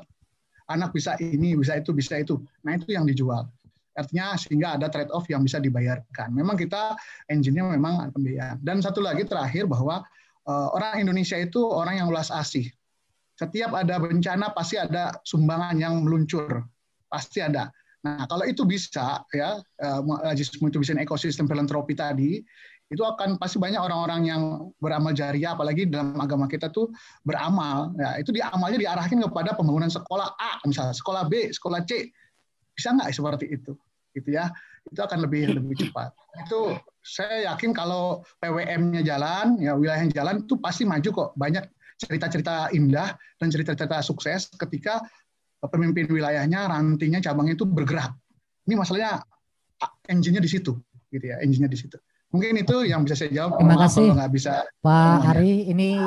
anak bisa ini, bisa itu. Nah, itu yang dijual. Artinya sehingga ada trade off yang bisa dibayarkan. Memang kita engine-nya memang pembiayaan. Dan satu lagi terakhir bahwa orang Indonesia itu orang yang ulas asih. Setiap ada bencana pasti ada sumbangan yang meluncur. Pasti ada. Nah, kalau itu bisa ya, Lazismu itu bisa ekosistem filantropi tadi, itu akan pasti banyak orang-orang yang beramal jariah, apalagi dalam agama kita tuh beramal. Ya, itu amalnya diarahkan kepada pembangunan sekolah A, misalnya sekolah B, sekolah C. Bisa nggak seperti itu? Gitu ya, itu akan lebih cepat. Itu saya yakin kalau PWM-nya jalan, ya wilayahnya jalan, itu pasti maju kok. Banyak cerita-cerita indah dan cerita-cerita sukses ketika pemimpin wilayahnya, rantingnya, cabangnya itu bergerak. Ini masalahnya engine-nya di situ, gitu ya, engine-nya di situ. Mungkin itu yang bisa saya jawab. Terima kasih kalau nggak bisa. Pak Ari. Ini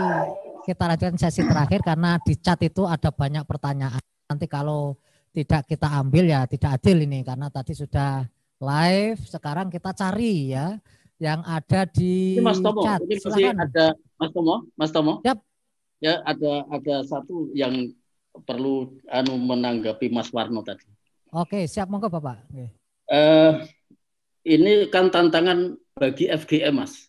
kita lanjutkan sesi terakhir karena di chat itu ada banyak pertanyaan. Nanti kalau tidak kita ambil ya tidak adil ini karena tadi sudah live. Sekarang kita cari ya yang ada di ini Mas Tomo, chat. Ini masih ada Mas Tomo. Yep. Ya ada satu yang perlu menanggapi Mas Warno tadi. Oke, siap monggo Bapak. Ini kan tantangan bagi FGM, Mas.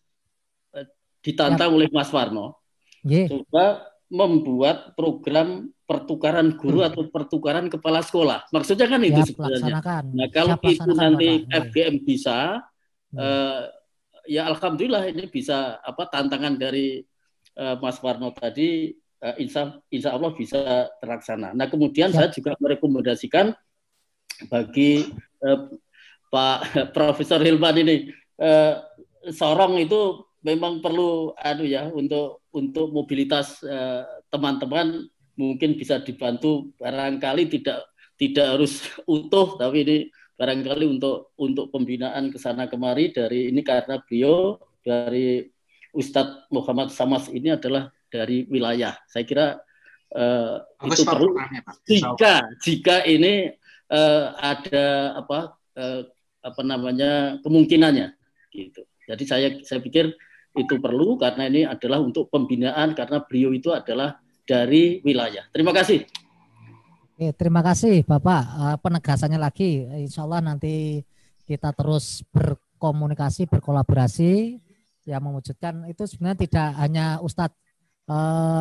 Ditantang oleh Mas Warno. Coba membuat program pertukaran guru atau pertukaran kepala sekolah. Maksudnya kan itu sebenarnya. Nah, kalau itu nanti Bapak. FGM bisa, ya alhamdulillah ini bisa tantangan dari Mas Warno tadi, insya Allah bisa terlaksana. Nah, kemudian saya juga merekomendasikan bagi Pak Profesor Hilman ini, Sorong itu memang perlu untuk mobilitas teman-teman mungkin bisa dibantu, barangkali tidak harus utuh, tapi ini barangkali untuk pembinaan ke sana kemari dari ini karena beliau dari Ustadz Muhammad Samas ini adalah dari wilayah. Saya kira itu perlu jika ini ada kemungkinannya gitu. Jadi saya pikir itu perlu karena ini adalah untuk pembinaan karena beliau itu adalah dari wilayah. Terima kasih. Terima kasih Bapak. Penegasannya lagi, insya Allah nanti kita terus berkomunikasi, berkolaborasi, ya mewujudkan itu sebenarnya tidak hanya Ustadz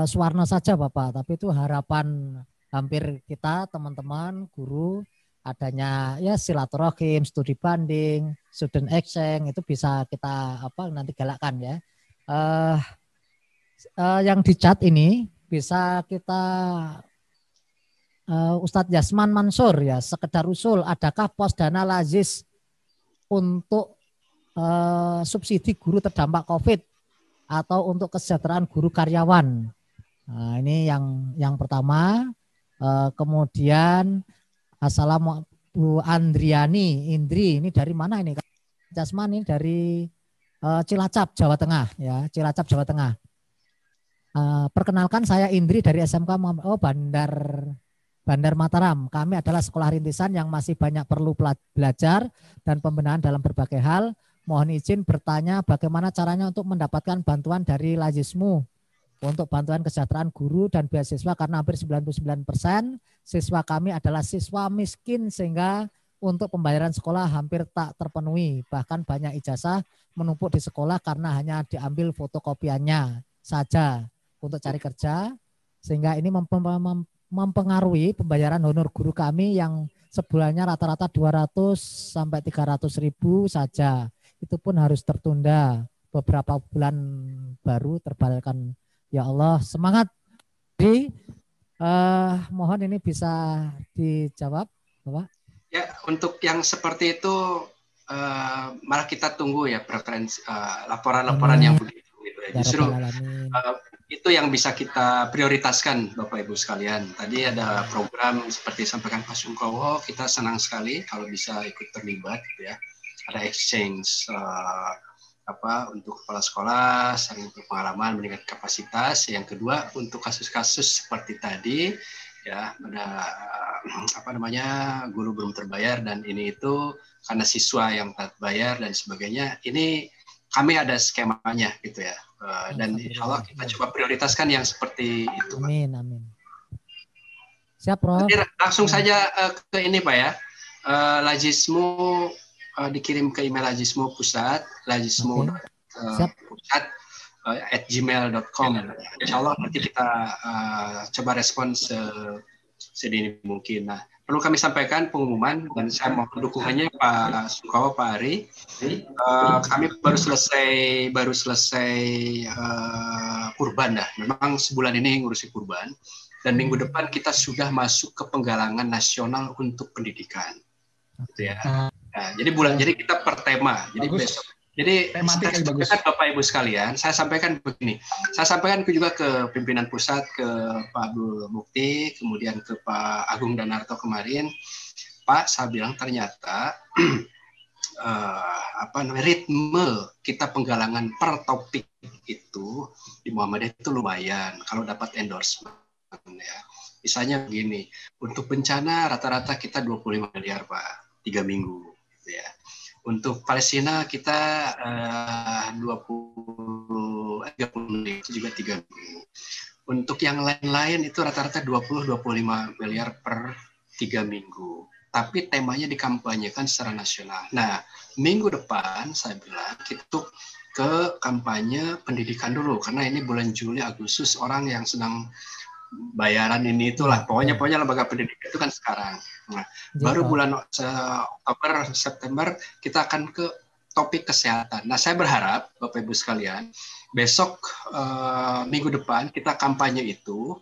Suwarno saja Bapak, tapi itu harapan hampir kita teman-teman guru adanya ya silaturahim, studi banding, student exchange itu bisa kita nanti galakkan ya. Yang di chat ini bisa kita Ustadz Yasman Mansur ya, sekedar usul, adakah pos dana lazis untuk subsidi guru terdampak COVID atau untuk kesejahteraan guru karyawan? Nah, ini yang pertama. Kemudian Assalamualaikum Bu Andriani Indri, ini dari mana ini? Jasman ini dari Cilacap Jawa Tengah ya, Cilacap Jawa Tengah. Perkenalkan saya Indri dari SMK Bandar Mataram. Kami adalah sekolah rintisan yang masih banyak perlu belajar dan pembenahan dalam berbagai hal. Mohon izin bertanya bagaimana caranya untuk mendapatkan bantuan dari Lazismu untuk bantuan kesejahteraan guru dan beasiswa karena hampir 99% siswa kami adalah siswa miskin sehingga untuk pembayaran sekolah hampir tak terpenuhi. Bahkan banyak ijazah menumpuk di sekolah karena hanya diambil fotokopiannya saja untuk cari kerja, sehingga ini mempengaruhi pembayaran honor guru kami yang sebulannya rata-rata 200 sampai 300 ribu saja. Itu pun harus tertunda beberapa bulan baru terbatalkan. Ya Allah, semangat. Mohon ini bisa dijawab, Bapak. Ya, untuk yang seperti itu malah kita tunggu ya preferensi laporan-laporan yang begitu gitu ya. Justru itu yang bisa kita prioritaskan Bapak Ibu sekalian. Tadi ada program seperti sampaikan Pak Sungkowo, kita senang sekali kalau bisa ikut terlibat gitu ya. Ada exchange untuk kepala sekolah, saling berpengalaman, meningkat kapasitas. Yang kedua untuk kasus-kasus seperti tadi ya, ada guru belum terbayar dan ini itu karena siswa yang tak bayar dan sebagainya. Ini kami ada skemanya gitu ya. Dan insya Allah kita coba prioritaskan yang seperti itu. Amin, amin. Siap, Prof. Jadi langsung saja ke ini Pak ya. Lazismu dikirim ke email Lazismu Pusat, Lazismu Pusat @gmail.com. Insya Allah nanti kita coba respons sedini mungkin. Nah, perlu kami sampaikan pengumuman dan saya mohon dukungannya Pak Sungkowo, Pak Ari. Kami baru selesai kurban dah. Memang sebulan ini ngurusi kurban dan minggu depan kita sudah masuk ke penggalangan nasional untuk pendidikan. Gitu ya. Nah, jadi kita per tema. Jadi besok. Jadi Bapak Ibu sekalian, saya sampaikan begini. Saya sampaikan juga ke pimpinan pusat, ke Pak Abdul Mukti, kemudian ke Pak Agung Danarto kemarin. Pak, saya bilang ternyata ritme kita penggalangan per topik itu di Muhammadiyah itu lumayan kalau dapat endorsement ya. Misalnya begini, untuk bencana rata-rata kita 25 miliar Pak, 3 minggu gitu ya. Untuk Palestina kita 30 miliar, itu juga 3 minggu. Untuk yang lain-lain itu rata-rata 20-25 miliar per 3 minggu. Tapi temanya dikampanyekan secara nasional. Nah, minggu depan saya bilang kita tuh ke kampanye pendidikan dulu. Karena ini bulan Juli, Agustus, orang yang sedang bayaran ini itulah. Pokoknya lembaga pendidikan itu kan sekarang. Nah, baru bulan Oktober, September kita akan ke topik kesehatan. Nah, saya berharap Bapak Ibu sekalian, besok minggu depan kita kampanye itu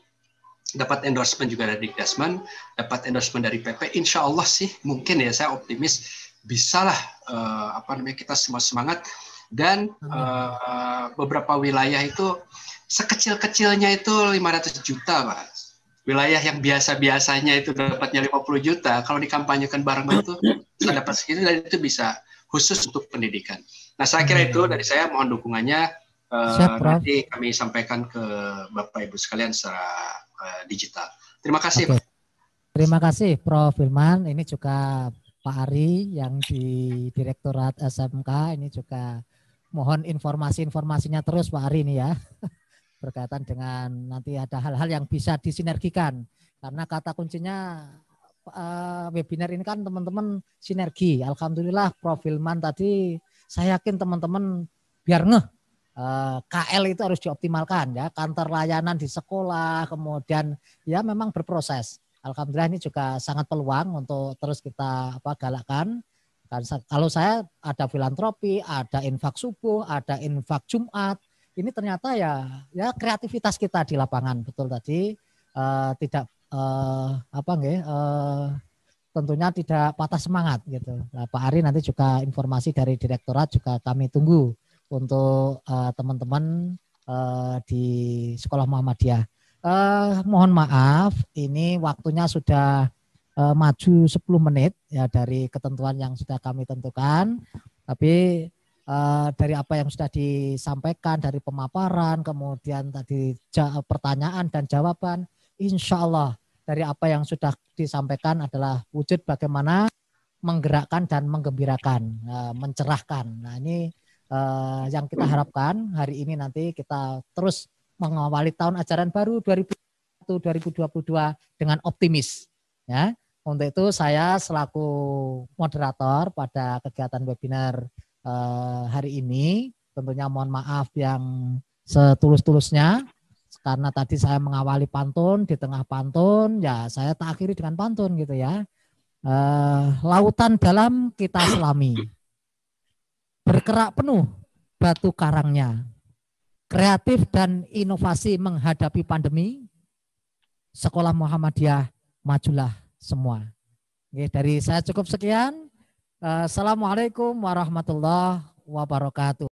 dapat endorsement juga dari Dikdasmen, dapat endorsement dari PP. Insya Allah sih mungkin ya, saya optimis bisalah kita semua semangat dan beberapa wilayah itu sekecil-kecilnya itu 500 juta Pak. Wilayah yang biasa-biasanya itu dapatnya 50 juta, kalau dikampanyekan bareng itu bisa dapat segitu dan itu bisa khusus untuk pendidikan. Nah, saya kira itu dari saya, mohon dukungannya. Nanti kami sampaikan ke Bapak Ibu sekalian secara digital. Terima kasih. Oke. Terima kasih Prof. Hilman. Ini juga Pak Ari yang di Direktorat SMK, ini juga mohon informasinya terus Pak Ari ini ya. Berkaitan dengan nanti ada hal-hal yang bisa disinergikan. Karena kata kuncinya webinar ini kan teman-teman sinergi. Alhamdulillah Prof. Hilman tadi saya yakin teman-teman biar ngeh KL itu harus dioptimalkan ya, kantor layanan di sekolah, kemudian ya memang berproses. Alhamdulillah ini juga sangat peluang untuk terus kita galakkan. Dan kalau saya ada filantropi, ada infak subuh, ada infak Jumat, ini ternyata ya kreativitas kita di lapangan betul tadi tidak tentunya tidak patah semangat gitu. Nah, Pak Ari nanti juga informasi dari direktorat juga kami tunggu untuk teman-teman di Sekolah Muhammadiyah. Mohon maaf, ini waktunya sudah maju 10 menit ya dari ketentuan yang sudah kami tentukan. Tapi dari apa yang sudah disampaikan, dari pemaparan, kemudian tadi pertanyaan dan jawaban, insya Allah dari apa yang sudah disampaikan adalah wujud bagaimana menggerakkan dan menggembirakan, mencerahkan. Nah ini yang kita harapkan hari ini nanti kita terus mengawali tahun ajaran baru 2022 dengan optimis. Ya, untuk itu saya selaku moderator pada kegiatan webinar hari ini tentunya mohon maaf yang setulus-tulusnya karena tadi saya mengawali pantun, di tengah pantun ya saya tak akhiri dengan pantun gitu ya. Lautan dalam kita selami, berkerak penuh batu karangnya, kreatif dan inovasi menghadapi pandemi, Sekolah Muhammadiyah majulah semua. Oke, dari saya cukup sekian. Assalamualaikum warahmatullahi wabarakatuh.